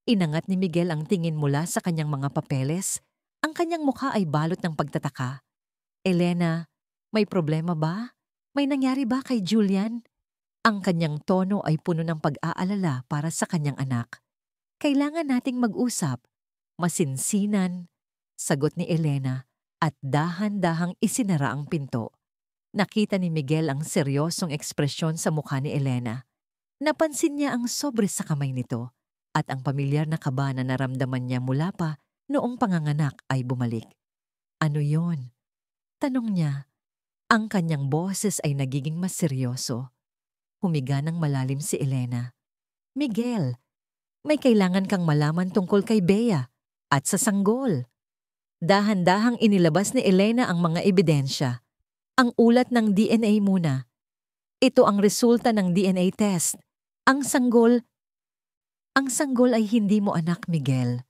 Inangat ni Miguel ang tingin mula sa kanyang mga papeles. Ang kanyang mukha ay balot ng pagtataka. Elena, may problema ba? May nangyari ba kay Julian? Ang kanyang tono ay puno ng pag-aalala para sa kanyang anak. Kailangan nating mag-usap. Masinsinan, sagot ni Elena at dahan-dahang isinara ang pinto. Nakita ni Miguel ang seryosong ekspresyon sa mukha ni Elena. Napansin niya ang sobre sa kamay nito at ang pamilyar na kaba na naramdaman niya mula pa noong panganganak ay bumalik. Ano yon? Tanong niya. Ang kanyang boses ay nagiging mas seryoso. Humiga ng malalim si Elena. Miguel, may kailangan kang malaman tungkol kay Bea at sa sanggol. Dahan-dahang inilabas ni Elena ang mga ebidensya. Ang ulat ng DNA muna. Ito ang resulta ng DNA test. Ang sanggol ay hindi mo anak, Miguel.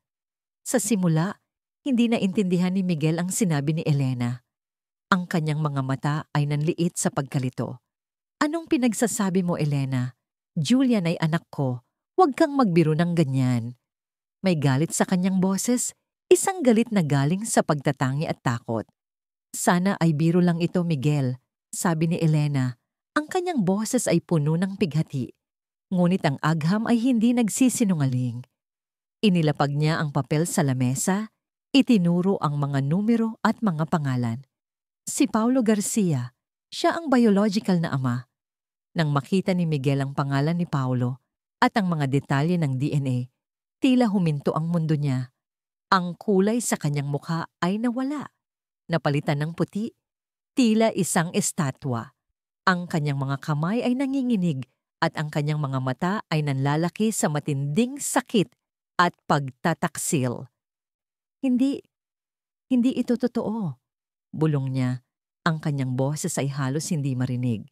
Sa simula, hindi naintindihan ni Miguel ang sinabi ni Elena. Ang kanyang mga mata ay nanliit sa pagkalito. Anong pinagsasabi mo, Elena? Julian ay anak ko. Huwag kang magbiro ng ganyan. May galit sa kanyang boses, isang galit na galing sa pagtatangi at takot. Sana ay biro lang ito, Miguel, sabi ni Elena. Ang kanyang boses ay puno ng pighati. Ngunit ang agham ay hindi nagsisinungaling. Inilapag niya ang papel sa lamesa, itinuro ang mga numero at mga pangalan. Si Paulo Garcia, siya ang biological na ama. Nang makita ni Miguel ang pangalan ni Paulo at ang mga detalye ng DNA, tila huminto ang mundo niya. Ang kulay sa kanyang mukha ay nawala. Napalitan ng puti, tila isang estatwa. Ang kanyang mga kamay ay nanginginig at ang kanyang mga mata ay nanlalaki sa matinding sakit at pagtataksil. Hindi ito totoo. Bulong niya. Ang kanyang boses ay halos hindi marinig.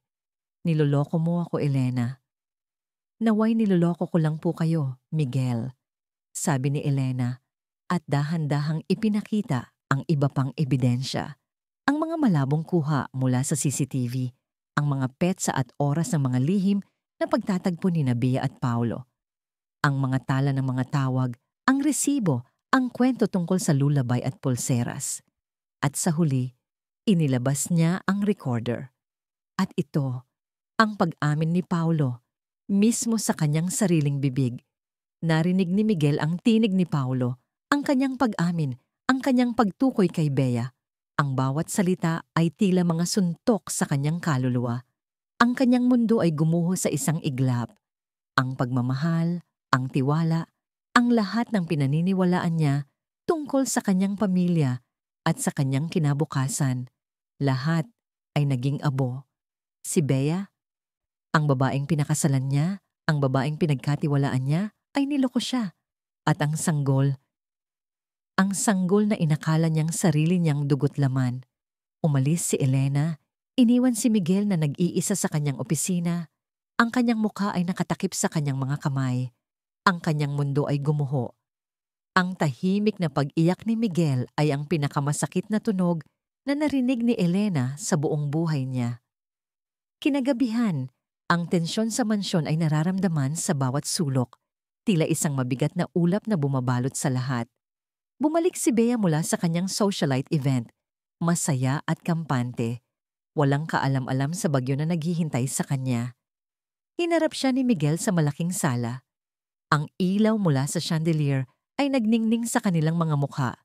Niloloko mo ako, Elena. Naway niloloko ko lang po kayo, Miguel, sabi ni Elena, at dahan-dahang ipinakita ang iba pang ebidensya. Ang mga malabong kuha mula sa CCTV, ang mga petsa at oras ng mga lihim na pagtatagpo ni Bea at Paulo. Ang mga tala ng mga tawag, ang resibo, ang kwento tungkol sa lulabay at pulseras. At sa huli, inilabas niya ang recorder. At ito, ang pag-amin ni Paulo, mismo sa kanyang sariling bibig. Narinig ni Miguel ang tinig ni Paulo, ang kanyang pag-amin, ang kanyang pagtukoy kay Bea. Ang bawat salita ay tila mga suntok sa kanyang kaluluwa. Ang kanyang mundo ay gumuho sa isang iglap. Ang pagmamahal, ang tiwala, ang lahat ng pinaniniwalaan niya tungkol sa kanyang pamilya at sa kanyang kinabukasan. Lahat ay naging abo. Si Bea, ang babaeng pinakasalan niya, ang babaeng pinagkatiwalaan niya, ay niloko siya. At ang sanggol na inakala niyang sarili niyang dugot laman. Umalis si Elena, iniwan si Miguel na nag-iisa sa kanyang opisina. Ang kanyang mukha ay nakatakip sa kanyang mga kamay. Ang kanyang mundo ay gumuho. Ang tahimik na pag-iyak ni Miguel ay ang pinakamasakit na tunog na narinig ni Elena sa buong buhay niya. Kinagabihan, ang tensyon sa mansyon ay nararamdaman sa bawat sulok, tila isang mabigat na ulap na bumabalot sa lahat. Bumalik si Bea mula sa kanyang socialite event, masaya at kampante. Walang kaalam-alam sa bagyo na naghihintay sa kanya. Hinarap siya ni Miguel sa malaking sala. Ang ilaw mula sa chandelier ay nagningning sa kanilang mga mukha.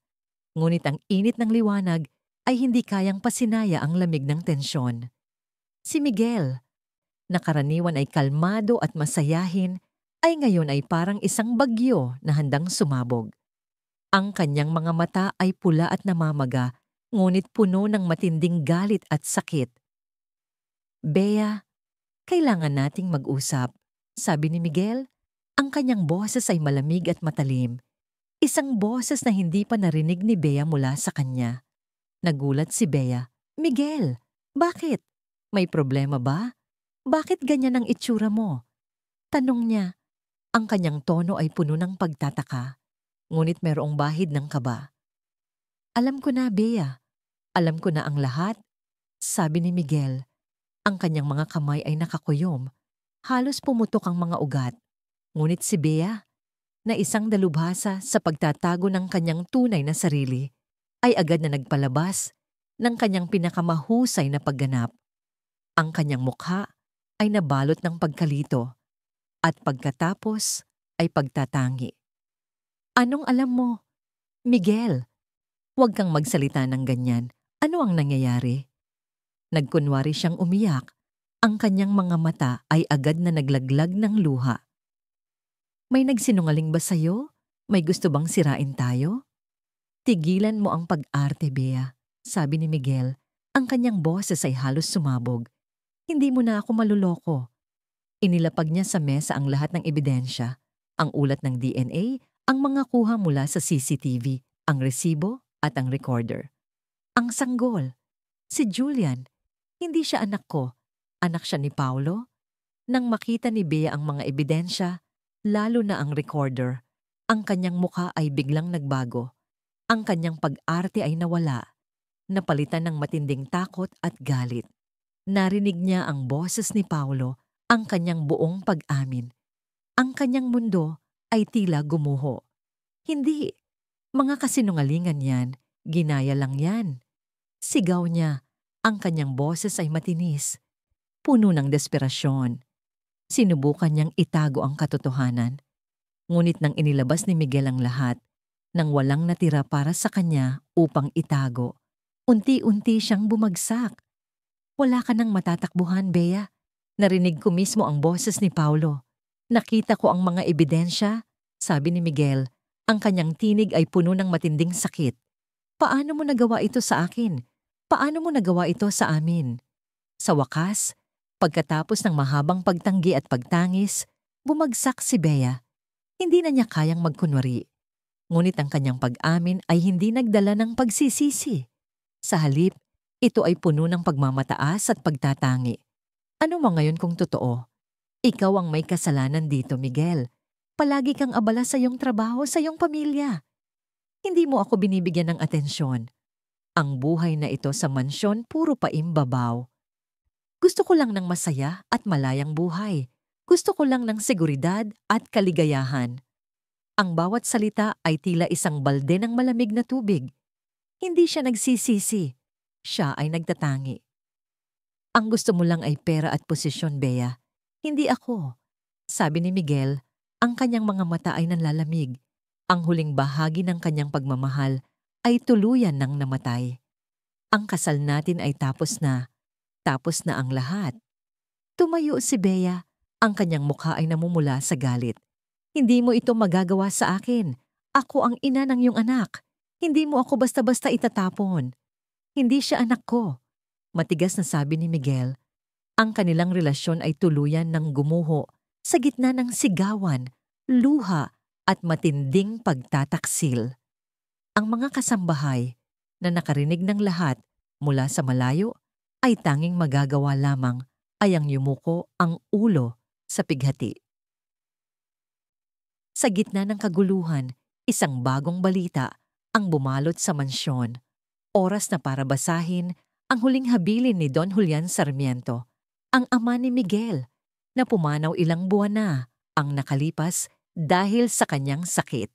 Ngunit ang init ng liwanag ay hindi kayang pasinaya ang lamig ng tensyon. Si Miguel, na karaniwan ay kalmado at masayahin, ay ngayon ay parang isang bagyo na handang sumabog. Ang kanyang mga mata ay pula at namamaga, ngunit puno ng matinding galit at sakit. Bea, kailangan nating mag-usap, sabi ni Miguel. Ang kanyang boses ay malamig at matalim. Isang boses na hindi pa narinig ni Bea mula sa kanya. Nagulat si Bea. Miguel, bakit? May problema ba? Bakit ganyan ang itsura mo? Tanong niya. Ang kanyang tono ay puno ng pagtataka. Ngunit merong bahid ng kaba. Alam ko na, Bea. Alam ko na ang lahat, sabi ni Miguel. Ang kanyang mga kamay ay nakakuyom. Halos pumutok ang mga ugat. Ngunit si Bea, na isang dalubhasa sa pagtatago ng kanyang tunay na sarili, ay agad na nagpalabas ng kanyang pinakamahusay na pagganap. Ang kanyang mukha ay nabalot ng pagkalito at pagkatapos ay pagtatangi. Anong alam mo? Miguel, huwag kang magsalita ng ganyan. Ano ang nangyayari? Nagkunwari siyang umiyak. Ang kanyang mga mata ay agad na naglaglag ng luha. May nagsinungaling ba sa'yo? May gusto bang sirain tayo? Tigilan mo ang pag-arte, Bea, sabi ni Miguel. Ang kanyang boses ay halos sumabog. Hindi mo na ako maluloko. Inilapag niya sa mesa ang lahat ng ebidensya, ang ulat ng DNA, ang mga kuha mula sa CCTV, ang resibo at ang recorder. Ang sanggol, si Julian, hindi siya anak ko, anak siya ni Paulo. Nang makita ni Bea ang mga ebidensya, lalo na ang recorder, ang kanyang mukha ay biglang nagbago. Ang kanyang pag-arte ay nawala, napalitan ng matinding takot at galit. Narinig niya ang boses ni Paulo, ang kanyang buong pag-amin. Ang kanyang mundo ay tila gumuho. Hindi, mga kasinungalingan yan, ginaya lang yan. Sigaw niya, ang kanyang boses ay matinis, puno ng desperasyon. Sinubukan niyang itago ang katotohanan. Ngunit nang inilabas ni Miguel ang lahat, nang walang natira para sa kanya upang itago, unti-unti siyang bumagsak. Wala ka nang matatakbuhan, Bea. Narinig ko mismo ang boses ni Paulo. Nakita ko ang mga ebidensya, sabi ni Miguel. Ang kanyang tinig ay puno ng matinding sakit. Paano mo nagawa ito sa akin? Paano mo nagawa ito sa amin? Sa wakas, pagkatapos ng mahabang pagtanggi at pagtangis, bumagsak si Bea. Hindi na niya kayang magkunwari. Ngunit ang kanyang pag-amin ay hindi nagdala ng pagsisisi. Sa halip, ito ay puno ng pagmamataas at pagtatangi. Ano mo ngayon kung totoo? Ikaw ang may kasalanan dito, Miguel. Palagi kang abala sa iyong trabaho, sa iyong pamilya. Hindi mo ako binibigyan ng atensyon. Ang buhay na ito sa mansyon puro paimbabaw. Gusto ko lang ng masaya at malayang buhay. Gusto ko lang ng seguridad at kaligayahan. Ang bawat salita ay tila isang balde ng malamig na tubig. Hindi siya nagsisisi. Siya ay nagtatangi. Ang gusto mo lang ay pera at posisyon, Bea. Hindi ako. Sabi ni Miguel, ang kanyang mga mata ay nanlalamig. Ang huling bahagi ng kanyang pagmamahal ay tuluyan ng namatay. Ang kasal natin ay tapos na. Tapos na ang lahat. Tumayo si Bea. Ang kanyang mukha ay namumula sa galit. Hindi mo ito magagawa sa akin. Ako ang ina ng iyong anak. Hindi mo ako basta-basta itatapon. Hindi siya anak ko. Matigas na sabi ni Miguel. Ang kanilang relasyon ay tuluyan ng gumuho sa gitna ng sigawan, luha at matinding pagtataksil. Ang mga kasambahay na nakarinig ng lahat mula sa malayo ay tanging magagawa lamang ay ang yumuko ang ulo sa pighati. Sa gitna ng kaguluhan, isang bagong balita ang bumalot sa mansyon. Oras na para basahin ang huling habilin ni Don Julian Sarmiento, ang ama ni Miguel, na pumanaw ilang buwan na ang nakalipas dahil sa kanyang sakit.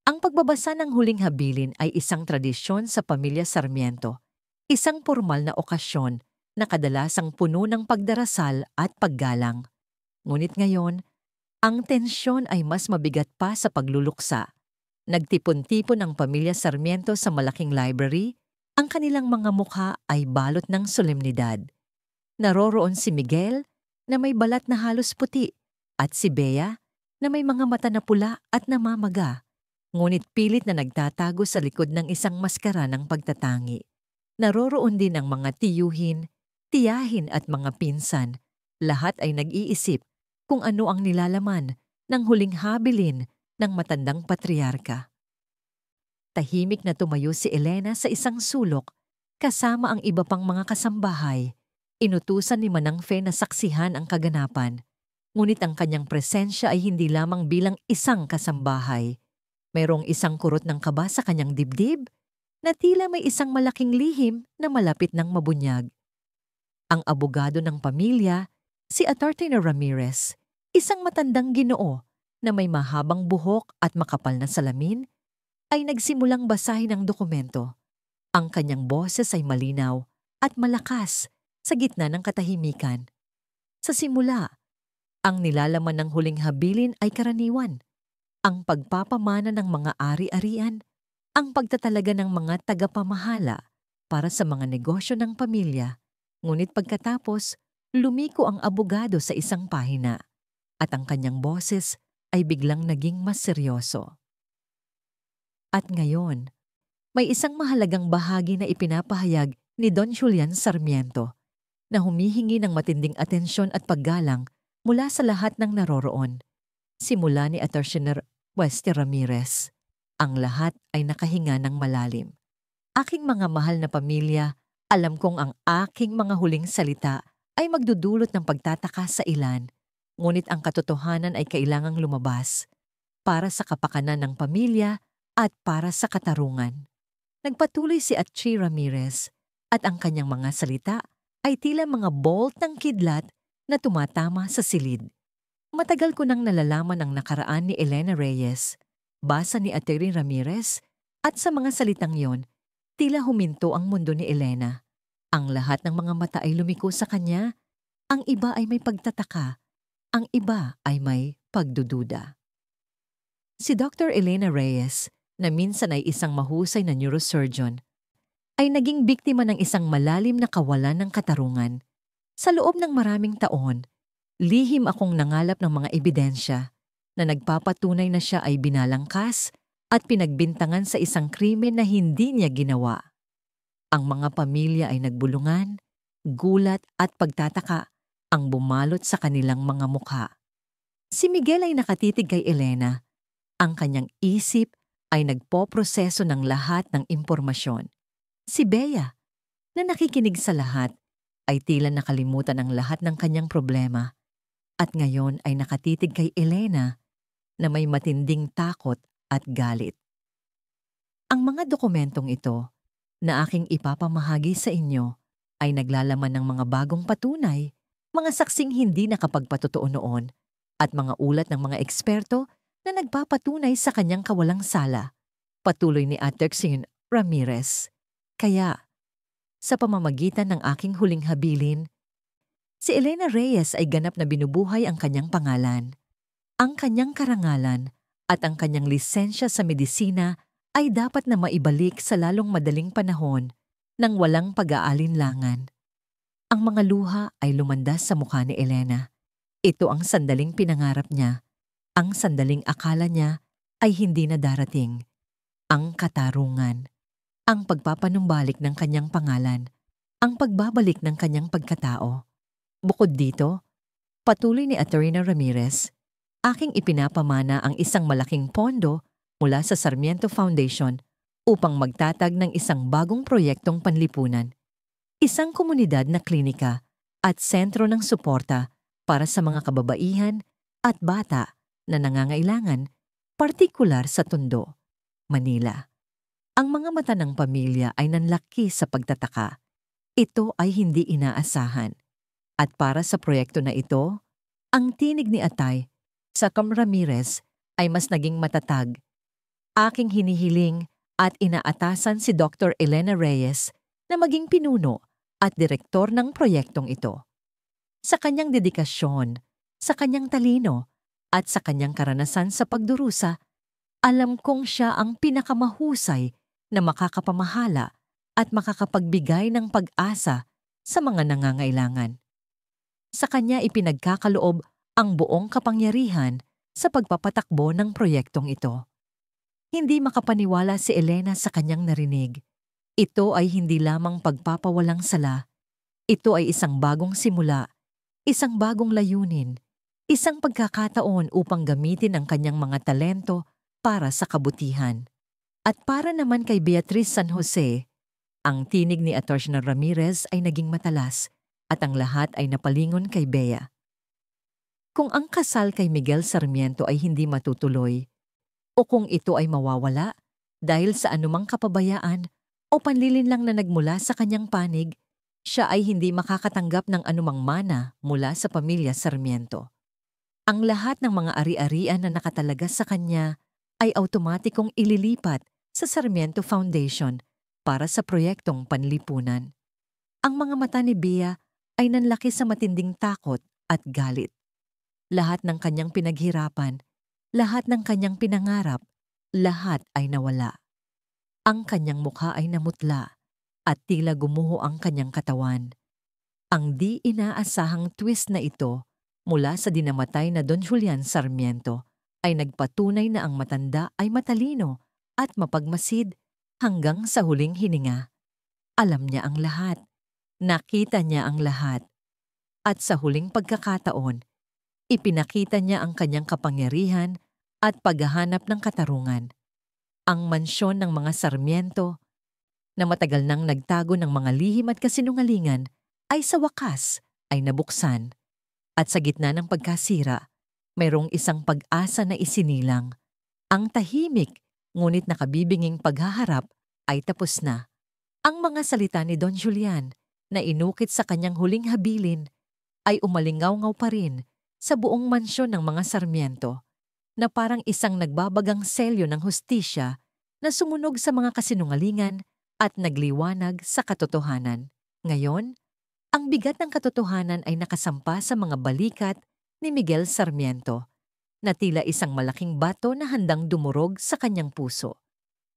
Ang pagbabasa ng huling habilin ay isang tradisyon sa pamilya Sarmiento, isang formal na okasyon na kadalasang puno ng pagdarasal at paggalang. Ngunit ngayon, ang tensyon ay mas mabigat pa sa pagluluksa. Nagtipon-tipon ang pamilya Sarmiento sa malaking library, ang kanilang mga mukha ay balot ng solemnidad. Naroroon si Miguel na may balat na halos puti at si Bea na may mga mata na pula at namamaga, ngunit pilit na nagtatago sa likod ng isang maskara ng pagtatangi. Naroroon din ang mga tiyuhin, tiyahin at mga pinsan. Lahat ay nag-iisip kung ano ang nilalaman ng huling habilin ng matandang patriarka. Tahimik na tumayo si Elena sa isang sulok kasama ang iba pang mga kasambahay. Inutusan ni Manang Fe na saksihan ang kaganapan. Ngunit ang kanyang presensya ay hindi lamang bilang isang kasambahay. Mayroong isang kurot ng kaba sa kanyang dibdib na tila may isang malaking lihim na malapit ng mabunyag. Ang abogado ng pamilya, si Atty. Ramirez, isang matandang Ginoo na may mahabang buhok at makapal na salamin, ay nagsimulang basahin ang dokumento. Ang kanyang boses ay malinaw at malakas sa gitna ng katahimikan. Sa simula, ang nilalaman ng huling habilin ay karaniwan, ang pagpapamana ng mga ari-arian, ang pagtatalaga ng mga tagapamahala para sa mga negosyo ng pamilya. Ngunit pagkatapos, lumiko ang abogado sa isang pahina at ang kanyang boses ay biglang naging mas seryoso. At ngayon, may isang mahalagang bahagi na ipinapahayag ni Don Julian Sarmiento na humihingi ng matinding atensyon at paggalang mula sa lahat ng naroroon. Simula ni Atty. Wester Ramirez, ang lahat ay nakahinga ng malalim. Aking mga mahal na pamilya, alam kong ang aking mga huling salita ay magdudulot ng pagtataka sa ilan, ngunit ang katotohanan ay kailangang lumabas para sa kapakanan ng pamilya at para sa katarungan. Nagpatuloy si Atty. Ramirez at ang kanyang mga salita ay tila mga bolt ng kidlat na tumatama sa silid. Matagal ko nang nalalaman ang nakaraan ni Elena Reyes, basa ni Atty. Ramirez, at sa mga salitang yon, tila huminto ang mundo ni Elena. Ang lahat ng mga mata ay lumiko sa kanya, ang iba ay may pagtataka, ang iba ay may pagdududa. Si Dr. Elena Reyes, na minsan ay isang mahusay na neurosurgeon, ay naging biktima ng isang malalim na kawalan ng katarungan. Sa loob ng maraming taon, lihim akong nangalap ng mga ebidensya na nagpapatunay na siya ay binalangkas at pinagbintangan sa isang krimen na hindi niya ginawa. Ang mga pamilya ay nagbulungan, gulat at pagtataka ang bumalot sa kanilang mga mukha. Si Miguel ay nakatitig kay Elena. Ang kanyang isip ay nagpoproseso ng lahat ng impormasyon. Si Bea, na nakikinig sa lahat, ay tila nakalimutan ang lahat ng kanyang problema at ngayon ay nakatitig kay Elena na may matinding takot at galit. Ang mga dokumentong ito na aking ipapamahagi sa inyo ay naglalaman ng mga bagong patunay, mga saksing hindi nakapagpatotoo noon at mga ulat ng mga eksperto na nagpapatunay sa kanyang kawalang sala, patuloy ni Atty. Ramirez. Kaya, sa pamamagitan ng aking huling habilin, si Elena Reyes ay ganap na binubuhay ang kanyang pangalan. Ang kanyang karangalan at ang kanyang lisensya sa medisina ay dapat na maibalik sa lalong madaling panahon nang walang pag-aalinlangan. Ang mga luha ay lumandas sa mukha ni Elena. Ito ang sandaling pinangarap niya, ang sandaling akala niya ay hindi na darating. Ang katarungan, ang pagpapanumbalik ng kanyang pangalan, ang pagbabalik ng kanyang pagkatao. Bukod dito, patuloy ni Attorney Ramirez, aking ipinapamana ang isang malaking pondo mula sa Sarmiento Foundation upang magtatag ng isang bagong proyektong panlipunan, isang komunidad na klinika at sentro ng suporta para sa mga kababaihan at bata na nangangailangan, partikular sa Tondo, Manila. Ang mga mata ng pamilya ay nanlaki sa pagtataka. Ito ay hindi inaasahan. At para sa proyekto na ito, ang tinig ni Atay sa Ramirez ay mas naging matatag. Aking hinihiling at inaatasan si Dr. Elena Reyes na maging pinuno at direktor ng proyektong ito. Sa kanyang dedikasyon, sa kanyang talino, at sa kanyang karanasan sa pagdurusa, alam kong siya ang pinakamahusay na makakapamahala at makakapagbigay ng pag-asa sa mga nangangailangan. Sa kanya ipinagkakaloob ang buong kapangyarihan sa pagpapatakbo ng proyektong ito. Hindi makapaniwala si Elena sa kanyang narinig. Ito ay hindi lamang pagpapawalang sala. Ito ay isang bagong simula, isang bagong layunin, isang pagkakataon upang gamitin ang kanyang mga talento para sa kabutihan. At para naman kay Beatriz San Jose, ang tinig ni Attorney Ramirez ay naging matalas at ang lahat ay napalingon kay Bea. Kung ang kasal kay Miguel Sarmiento ay hindi matutuloy, o kung ito ay mawawala dahil sa anumang kapabayaan o panlilinlang na nagmula sa kanyang panig, siya ay hindi makakatanggap ng anumang mana mula sa pamilya Sarmiento. Ang lahat ng mga ari-arian na nakatalaga sa kanya ay automatikong ililipat sa Sarmiento Foundation para sa proyektong panlipunan. Ang mga mata ni Bea ay nanlaki sa matinding takot at galit. Lahat ng kanyang pinaghirapan, lahat ng kanyang pinangarap, lahat ay nawala. Ang kanyang mukha ay namutla at tila gumuho ang kanyang katawan. Ang di inaasahang twist na ito mula sa dinamatay na Don Julian Sarmiento ay nagpatunay na ang matanda ay matalino at mapagmasid hanggang sa huling hininga. Alam niya ang lahat. Nakita niya ang lahat. At sa huling pagkakataon, ipinakita niya ang kanyang kapangyarihan at paghahanap ng katarungan. Ang mansyon ng mga Sarmiento na matagal nang nagtago ng mga lihim at kasinungalingan ay sa wakas ay nabuksan. At sa gitna ng pagkasira, mayroong isang pag-asa na isinilang. Ang tahimik ngunit nakabibinging paghaharap ay tapos na. Ang mga salita ni Don Julian na inukit sa kanyang huling habilin ay umalingaw-ngaw pa rin sa buong mansyon ng mga Sarmiento na parang isang nagbabagang selyo ng hustisya na sumunog sa mga kasinungalingan at nagliwanag sa katotohanan. Ngayon, ang bigat ng katotohanan ay nakasampa sa mga balikat ni Miguel Sarmiento na tila isang malaking bato na handang dumurog sa kanyang puso.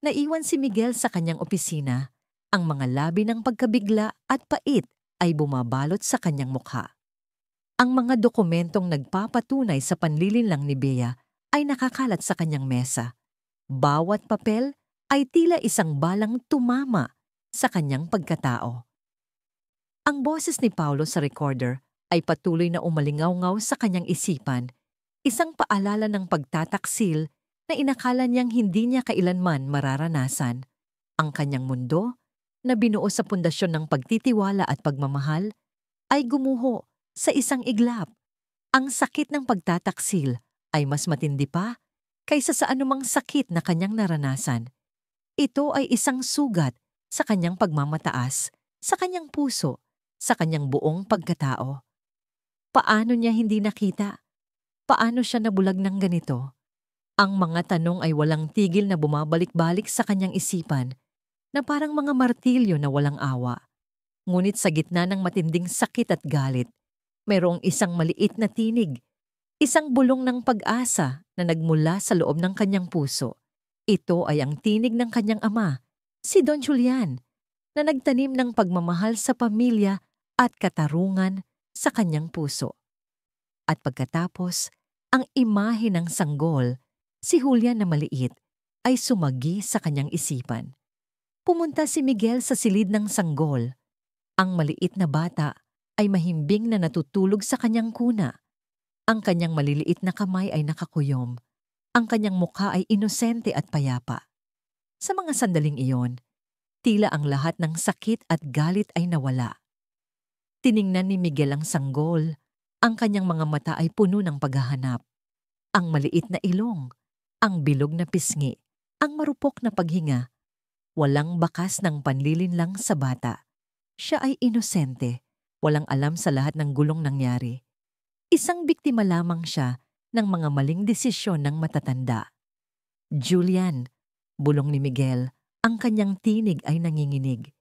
Naiwan si Miguel sa kanyang opisina, ang mga labi ng pagkabigla at pait ay bumabalot sa kanyang mukha. Ang mga dokumentong nagpapatunay sa panlilinlang ni Bea ay nakakalat sa kanyang mesa. Bawat papel ay tila isang balang tumama sa kanyang pagkatao. Ang boses ni Paulo sa recorder ay patuloy na umalingaw-ngaw sa kanyang isipan, isang paalala ng pagtataksil na inakala niyang hindi niya kailanman mararanasan. Ang kanyang mundo, na binuo sa pundasyon ng pagtitiwala at pagmamahal, ay gumuho sa isang iglap. Ang sakit ng pagtataksil ay mas matindi pa kaysa sa anumang sakit na kanyang naranasan. Ito ay isang sugat sa kanyang pagmamataas, sa kanyang puso, sa kanyang buong pagkatao. Paano niya hindi nakita? Paano siya nabulag ng ganito? Ang mga tanong ay walang tigil na bumabalik-balik sa kanyang isipan na parang mga martilyo na walang awa. Ngunit sa gitna ng matinding sakit at galit, mayroong isang maliit na tinig, isang bulong ng pag-asa na nagmula sa loob ng kanyang puso. Ito ay ang tinig ng kanyang ama, si Don Julian. na nagtanim ng pagmamahal sa pamilya at katarungan sa kanyang puso. At pagkatapos, ang imahe ng sanggol, si Julian na maliit, ay sumagi sa kanyang isipan. Pumunta si Miguel sa silid ng sanggol. Ang maliit na bata ay mahimbing na natutulog sa kanyang kuna. Ang kanyang maliliit na kamay ay nakakuyom. Ang kanyang mukha ay inosente at payapa. Sa mga sandaling iyon, tila ang lahat ng sakit at galit ay nawala. Tiningnan ni Miguel ang sanggol. Ang kanyang mga mata ay puno ng paghahanap. Ang maliit na ilong, ang bilog na pisngi, ang marupok na paghinga. Walang bakas ng panlilinlang sa bata. Siya ay inosente, walang alam sa lahat ng gulong nangyari. Isang biktima lamang siya ng mga maling desisyon ng matatanda. Julian, bulong ni Miguel, ang kanyang tinig ay nanginginig.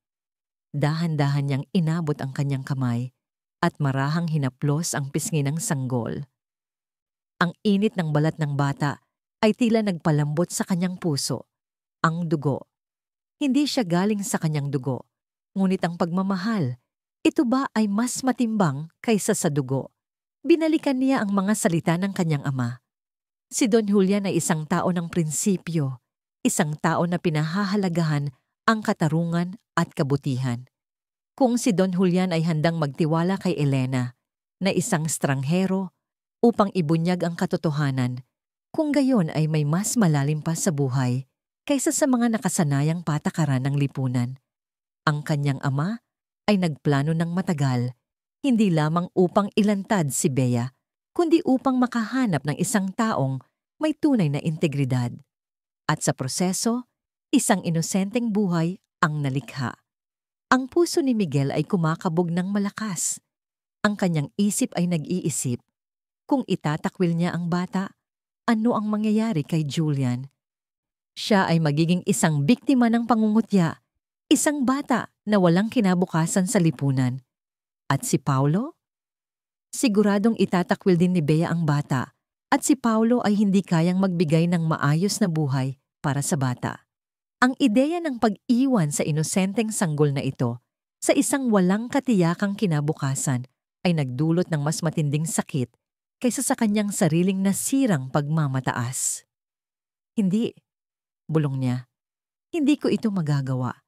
Dahan-dahan niyang inabot ang kanyang kamay at marahang hinaplos ang pisngi ng sanggol. Ang init ng balat ng bata ay tila nagpalambot sa kanyang puso. Ang dugo. Hindi siya galing sa kanyang dugo, ngunit ang pagmamahal, ito ba ay mas matimbang kaysa sa dugo? Binalikan niya ang mga salita ng kanyang ama. Si Don Julian ay isang tao ng prinsipyo, isang tao na pinahahalagahan ang katarungan at kabutihan. Kung si Don Julian ay handang magtiwala kay Elena, na isang stranghero, upang ibunyag ang katotohanan, kung gayon ay may mas malalim pa sa buhay kaysa sa mga nakasanayang patakaran ng lipunan. Ang kanyang ama ay nagplano ng matagal, hindi lamang upang ilantad si Bea, kundi upang makahanap ng isang taong may tunay na integridad. At sa proseso, isang inosenteng buhay ang nalikha. Ang puso ni Miguel ay kumakabog ng malakas. Ang kanyang isip ay nag-iisip. Kung itatakwil niya ang bata, ano ang mangyayari kay Julian? Siya ay magiging isang biktima ng pangungutya, isang bata na walang kinabukasan sa lipunan. At si Paulo? Siguradong itatakwil din ni Bea ang bata, at si Paulo ay hindi kayang magbigay ng maayos na buhay para sa bata. Ang ideya ng pag-iwan sa inosenteng sanggol na ito sa isang walang katiyakang kinabukasan ay nagdulot ng mas matinding sakit kaysa sa kanyang sariling nasirang pagmamataas. Hindi, bulong niya, hindi ko ito magagawa.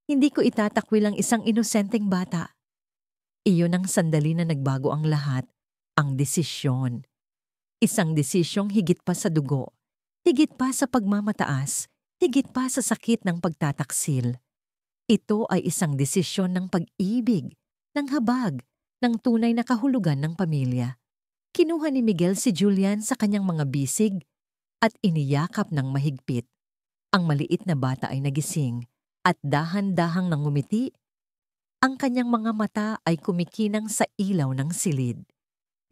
Hindi ko itatakwil ang isang inosenteng bata. Iyon ang sandali na nagbago ang lahat, ang desisyon. Isang desisyong higit pa sa dugo, higit pa sa pagmamataas, higit pa sa sakit ng pagtataksil. Ito ay isang desisyon ng pag-ibig, ng habag, ng tunay na kahulugan ng pamilya. Kinuha ni Miguel si Julian sa kanyang mga bisig at iniyakap ng mahigpit. Ang maliit na bata ay nagising at dahan-dahang nangumiti. Ang kanyang mga mata ay kumikinang sa ilaw ng silid.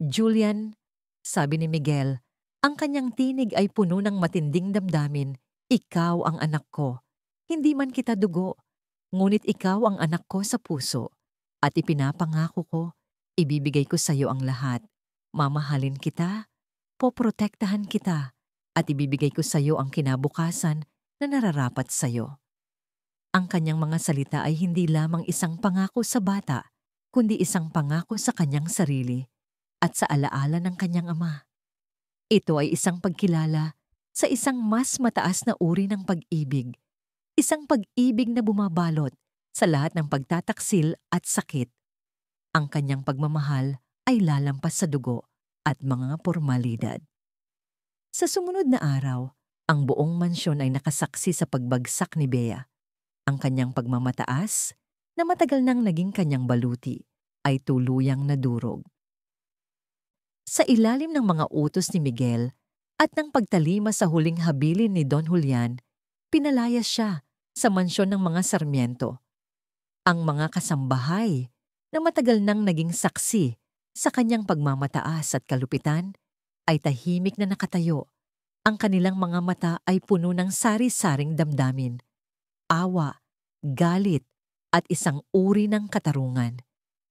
Julian, sabi ni Miguel, ang kanyang tinig ay puno ng matinding damdamin. Ikaw ang anak ko. Hindi man kita dugo, ngunit ikaw ang anak ko sa puso. At ipinapangako ko, ibibigay ko sa iyo ang lahat. Mamahalin kita, poprotektahan kita, at ibibigay ko sa iyo ang kinabukasan na nararapat sa iyo. Ang kanyang mga salita ay hindi lamang isang pangako sa bata, kundi isang pangako sa kanyang sarili at sa alaala ng kanyang ama. Ito ay isang pagkilala sa isang mas mataas na uri ng pag-ibig, isang pag-ibig na bumabalot sa lahat ng pagtataksil at sakit. Ang kanyang pagmamahal ay lalampas sa dugo at mga pormalidad. Sa sumunod na araw, ang buong mansyon ay nakasaksi sa pagbagsak ni Bea. Ang kanyang pagmamataas, na matagal nang naging kanyang baluti, ay tuluyang nadurog. Sa ilalim ng mga utos ni Miguel at ng pagtalima sa huling habilin ni Don Julian, pinalayas siya sa mansyon ng mga Sarmiento. Ang mga kasambahay na matagal nang naging saksi sa kanyang pagmamataas at kalupitan ay tahimik na nakatayo. Ang kanilang mga mata ay puno ng sari-saring damdamin, awa, galit, at isang uri ng katarungan.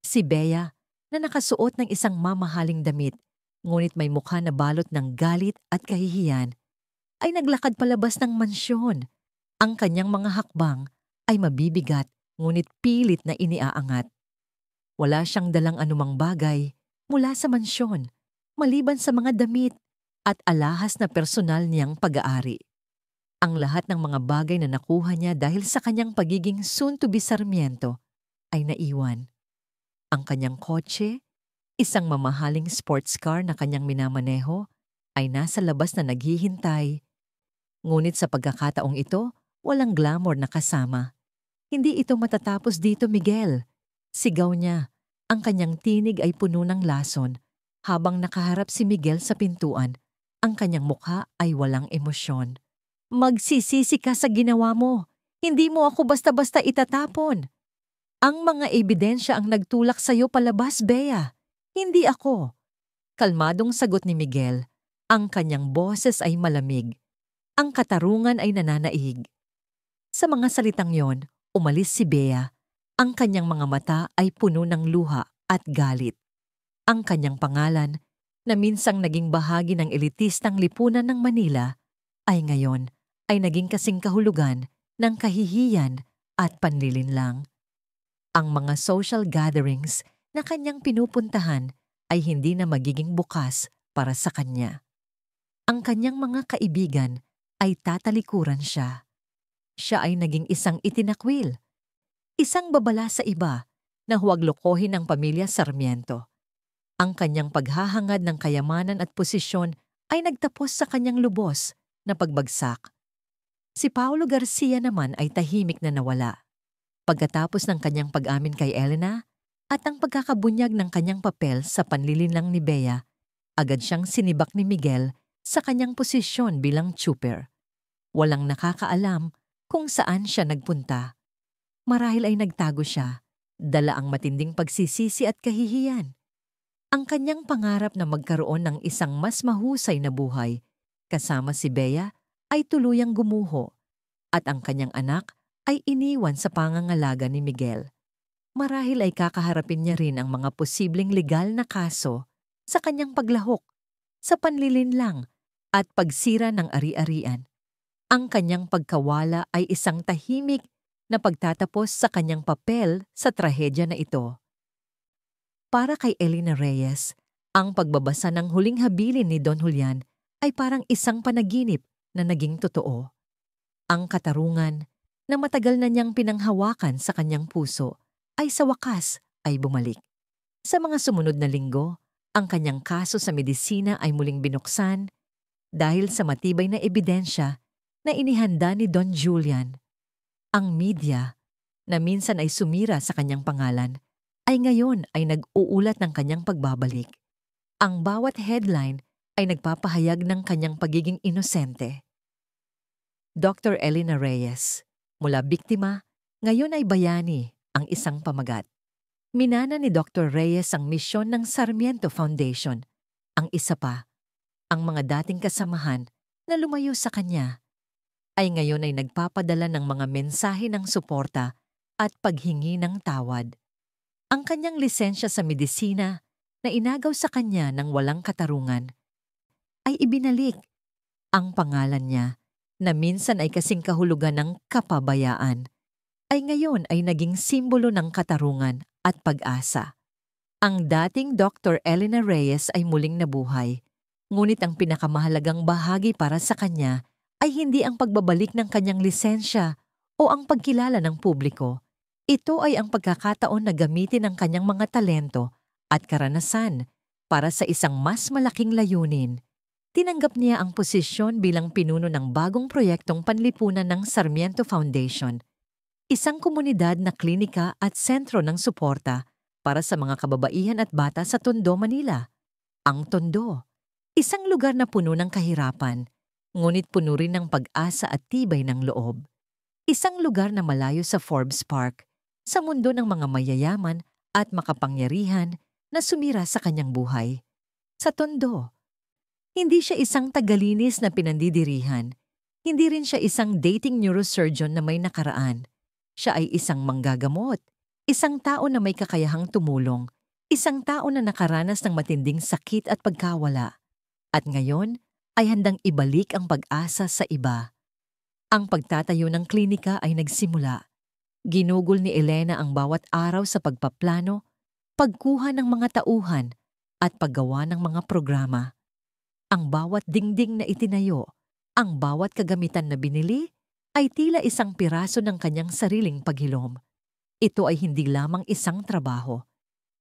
Si Bea, na nakasuot ng isang mamahaling damit, ngunit may mukha na balot ng galit at kahihiyan, ay naglakad palabas ng mansyon. Ang kanyang mga hakbang ay mabibigat ngunit pilit na iniaangat. Wala siyang dalang anumang bagay mula sa mansyon, maliban sa mga damit at alahas na personal niyang pag-aari. Ang lahat ng mga bagay na nakuha niya dahil sa kanyang pagiging soon-to-be Sarmiento ay naiwan. Ang kanyang kotse, isang mamahaling sports car na kanyang minamaneho, ay nasa labas na naghihintay. Ngunit sa pagkakataong ito, walang glamour na kasama. Hindi ito matatapos dito, Miguel. Sigaw niya. Ang kanyang tinig ay puno ng lason. Habang nakaharap si Miguel sa pintuan, ang kanyang mukha ay walang emosyon. Magsisisi ka sa ginawa mo. Hindi mo ako basta-basta itatapon. Ang mga ebidensya ang nagtulak sa'yo palabas, Bea. Hindi ako. Kalmadong sagot ni Miguel. Ang kanyang boses ay malamig. Ang katarungan ay nananaig. Sa mga salitang yon, umalis si Bea. Ang kanyang mga mata ay puno ng luha at galit. Ang kanyang pangalan, na minsang naging bahagi ng elitistang lipunan ng Manila, ay ngayon ay naging kasing kahulugan ng kahihiyan at panlilinlang. Ang mga social gatherings na kanyang pinupuntahan ay hindi na magiging bukas para sa kanya. Ang kanyang mga kaibigan ay tatalikuran siya. Siya ay naging isang itinakwil, isang babala sa iba na huwag lokohin ng pamilya Sarmiento. Ang kanyang paghahangad ng kayamanan at posisyon ay nagtapos sa kanyang lubos na pagbagsak. Si Paulo Garcia naman ay tahimik na nawala. Pagkatapos ng kanyang pag-amin kay Elena at ang pagkakabunyag ng kanyang papel sa panlilinlang ni Bea, agad siyang sinibak ni Miguel sa kanyang posisyon bilang tsuper. Walang nakakaalam kung saan siya nagpunta. Marahil ay nagtago siya, dala ang matinding pagsisisi at kahihiyan. Ang kanyang pangarap na magkaroon ng isang mas mahusay na buhay, kasama si Bea, ay tuluyang gumuho, at ang kanyang anak ay iniwan sa pangangalaga ni Miguel. Marahil ay kakaharapin niya rin ang mga posibleng legal na kaso sa kanyang paglahok, sa panlilinlang at pagsira ng ari-arian. Ang kanyang pagkawala ay isang tahimik na pagtatapos sa kanyang papel sa trahedya na ito. Para kay Elena Reyes, ang pagbabasa ng Huling Habilin ni Don Julian ay parang isang panaginip na naging totoo. Ang katarungan na matagal na niyang pinanghawakan sa kanyang puso ay sa wakas ay bumalik. Sa mga sumunod na linggo, ang kanyang kaso sa medisina ay muling binuksan dahil sa matibay na ebidensya na inihanda ni Don Julian. Ang media, na minsan ay sumira sa kanyang pangalan, ay ngayon ay nag-uulat ng kanyang pagbabalik. Ang bawat headline ay nagpapahayag ng kanyang pagiging inosente. Dr. Elena Reyes, mula biktima, ngayon ay bayani, ang isang pamagat. Minana ni Dr. Reyes ang misyon ng Sarmiento Foundation. Ang isa pa, ang mga dating kasamahan na lumayo sa kanya, ay ngayon ay nagpapadala ng mga mensahe ng suporta at paghingi ng tawad. Ang kanyang lisensya sa medisina na inagaw sa kanya ng walang katarungan ay ibinalik. Ang pangalan niya, na minsan ay kasing kahulugan ng kapabayaan, ay ngayon ay naging simbolo ng katarungan at pag-asa. Ang dating Dr. Elena Reyes ay muling nabuhay, ngunit ang pinakamahalagang bahagi para sa kanya ay hindi ang pagbabalik ng kanyang lisensya o ang pagkilala ng publiko. Ito ay ang pagkakataon na gamitin ang kanyang mga talento at karanasan para sa isang mas malaking layunin. Tinanggap niya ang posisyon bilang pinuno ng bagong proyektong panlipunan ng Sarmiento Foundation, isang komunidad na klinika at sentro ng suporta para sa mga kababaihan at bata sa Tondo, Manila. Ang Tondo, isang lugar na puno ng kahirapan, ngunit puno rin ng pag-asa at tibay ng loob. Isang lugar na malayo sa Forbes Park, sa mundo ng mga mayayaman at makapangyarihan na sumira sa kanyang buhay. Sa Tondo, hindi siya isang tagalinis na pinandidirihan. Hindi rin siya isang dating neurosurgeon na may nakaraan. Siya ay isang manggagamot, isang tao na may kakayahang tumulong, isang tao na nakaranas ng matinding sakit at pagkawala. At ngayon ay handang ibalik ang pag-asa sa iba. Ang pagtatayo ng klinika ay nagsimula. Ginugol ni Elena ang bawat araw sa pagpaplano, pagkuha ng mga tauhan, at paggawa ng mga programa. Ang bawat dingding na itinayo, ang bawat kagamitan na binili, ay tila isang piraso ng kanyang sariling paghilom. Ito ay hindi lamang isang trabaho.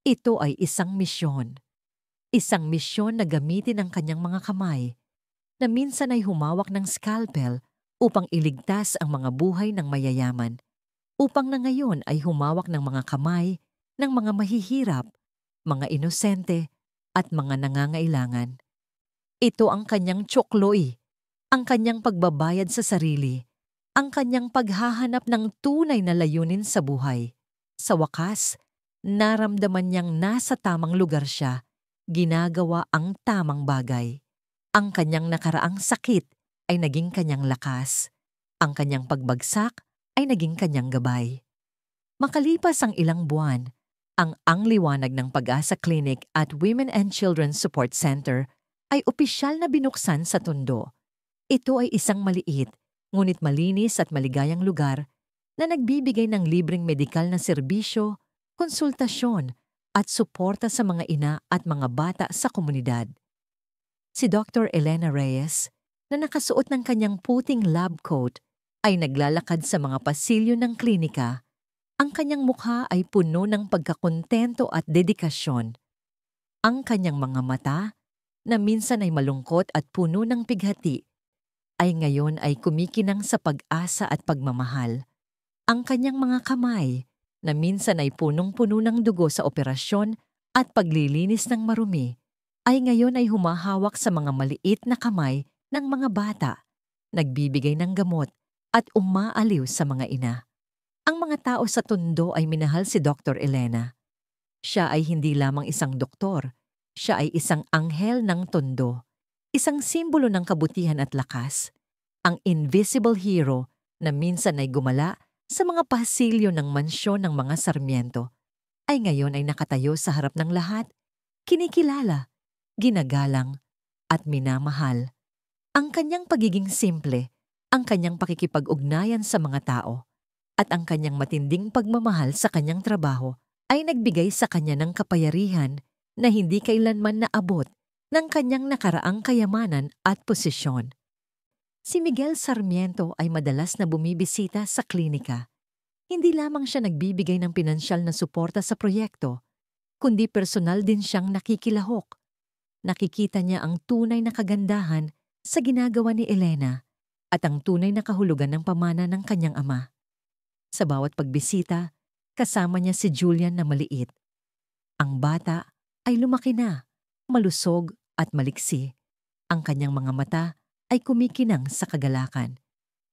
Ito ay isang misyon. Isang misyon na gamitin ang kanyang mga kamay, na minsan ay humawak ng scalpel upang iligtas ang mga buhay ng mayayaman, upang na ngayon ay humawak ng mga kamay ng mga mahihirap, mga inosente, at mga nangangailangan. Ito ang kanyang tsokloy, ang kanyang pagbabayad sa sarili, ang kanyang paghahanap ng tunay na layunin sa buhay. Sa wakas, naramdaman niyang nasa tamang lugar siya, ginagawa ang tamang bagay. Ang kanyang nakaraang sakit ay naging kanyang lakas. Ang kanyang pagbagsak ay naging kanyang gabay. Makalipas ang ilang buwan, ang liwanag ng Pag-asa Clinic at Women and Children's Support Center ay opisyal na binuksan sa Tondo. Ito ay isang maliit, ngunit malinis at maligayang lugar na nagbibigay ng libreng medikal na serbisyo, konsultasyon, at suporta sa mga ina at mga bata sa komunidad. Si Dr. Elena Reyes, na nakasuot ng kanyang puting lab coat, ay naglalakad sa mga pasilyo ng klinika. Ang kanyang mukha ay puno ng pagkakontento at dedikasyon. Ang kanyang mga mata, na minsan ay malungkot at puno ng pighati, ay ngayon ay kumikinang sa pag-asa at pagmamahal. Ang kanyang mga kamay, na minsan ay punong-puno ng dugo sa operasyon at paglilinis ng marumi, ay ngayon ay humahawak sa mga maliit na kamay ng mga bata, nagbibigay ng gamot at umaaliw sa mga ina. Ang mga tao sa Tondo ay minahal si Dr. Elena. Siya ay hindi lamang isang doktor, siya ay isang anghel ng Tondo, isang simbolo ng kabutihan at lakas, ang invisible hero na minsan ay gumala sa mga pasilyo ng mansyon ng mga Sarmiento, ay ngayon ay nakatayo sa harap ng lahat, kinikilala, ginagalang, at minamahal. Ang kanyang pagiging simple, ang kanyang pakikipag-ugnayan sa mga tao, at ang kanyang matinding pagmamahal sa kanyang trabaho ay nagbigay sa kanya ng kapayarihan na hindi kailanman naabot ng kanyang nakaraang kayamanan at posisyon. Si Miguel Sarmiento ay madalas na bumibisita sa klinika. Hindi lamang siya nagbibigay ng pinansyal na suporta sa proyekto, kundi personal din siyang nakikilahok. Nakikita niya ang tunay na kagandahan sa ginagawa ni Elena at ang tunay na kahulugan ng pamana ng kanyang ama. Sa bawat pagbisita, kasama niya si Julian na maliit. Ang bata ay lumaki na, malusog at maliksi. Ang kanyang mga mata ay kumikinang sa kagalakan.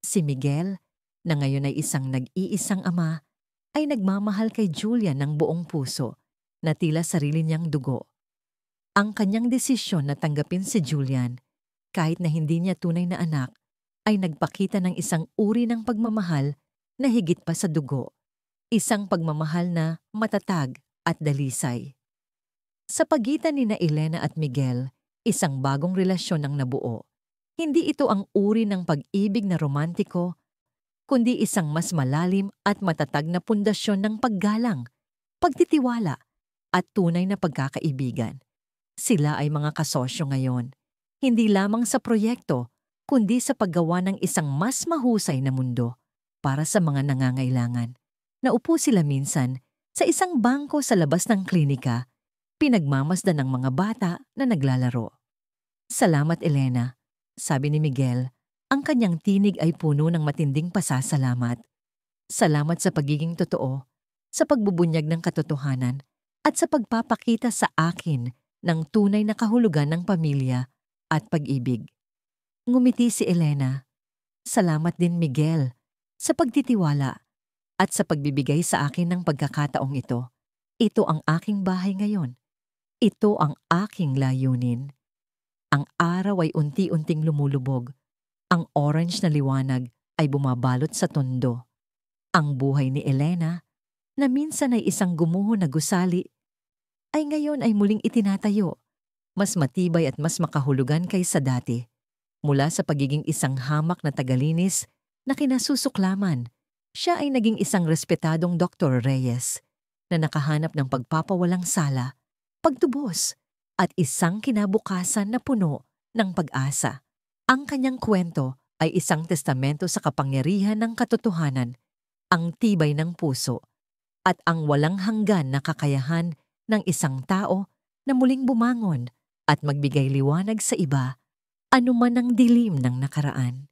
Si Miguel, na ngayon ay isang nag-iisang ama, ay nagmamahal kay Julian ng buong puso, na tila sarili niyang dugo. Ang kanyang desisyon na tanggapin si Julian, kahit na hindi niya tunay na anak, ay nagpakita ng isang uri ng pagmamahal na higit pa sa dugo, isang pagmamahal na matatag at dalisay. Sa pagitan ni Elena at Miguel, isang bagong relasyon ang nabuo. Hindi ito ang uri ng pag-ibig na romantiko, kundi isang mas malalim at matatag na pundasyon ng paggalang, pagtitiwala, at tunay na pagkakaibigan. Sila ay mga kasosyo ngayon, hindi lamang sa proyekto, kundi sa paggawa ng isang mas mahusay na mundo para sa mga nangangailangan. Naupo sila minsan sa isang bangko sa labas ng klinika, pinagmamasdan ng mga bata na naglalaro. "Salamat, Elena," sabi ni Miguel. Ang kanyang tinig ay puno ng matinding pasasalamat. Salamat sa pagiging totoo, sa pagbubunyag ng katotohanan, at sa pagpapakita sa akin ng tunay na kahulugan ng pamilya at pag-ibig. Ngumiti si Elena. Salamat din, Miguel, sa pagtitiwala at sa pagbibigay sa akin ng pagkakataong ito. Ito ang aking bahay ngayon. Ito ang aking layunin. Ang araw ay unti-unting lumulubog. Ang orange na liwanag ay bumabalot sa Tondo. Ang buhay ni Elena, na minsan ay isang gumuho na gusali, ay ngayon ay muling itinatayo, mas matibay at mas makahulugan kaysa dati. Mula sa pagiging isang hamak na tagalinis na kinasusuklaman, Siya ay naging isang respetadong Dr. Reyes na nakahanap ng pagpapawalang sala, pagtubos, at isang kinabukasan na puno ng pag-asa. Ang kanyang kwento ay isang testamento sa kapangyarihan ng katotohanan, ang tibay ng puso, at ang walang hanggan na kakayahan ng isang tao na muling bumangon at magbigay liwanag sa iba, anuman ang dilim ng nakaraan.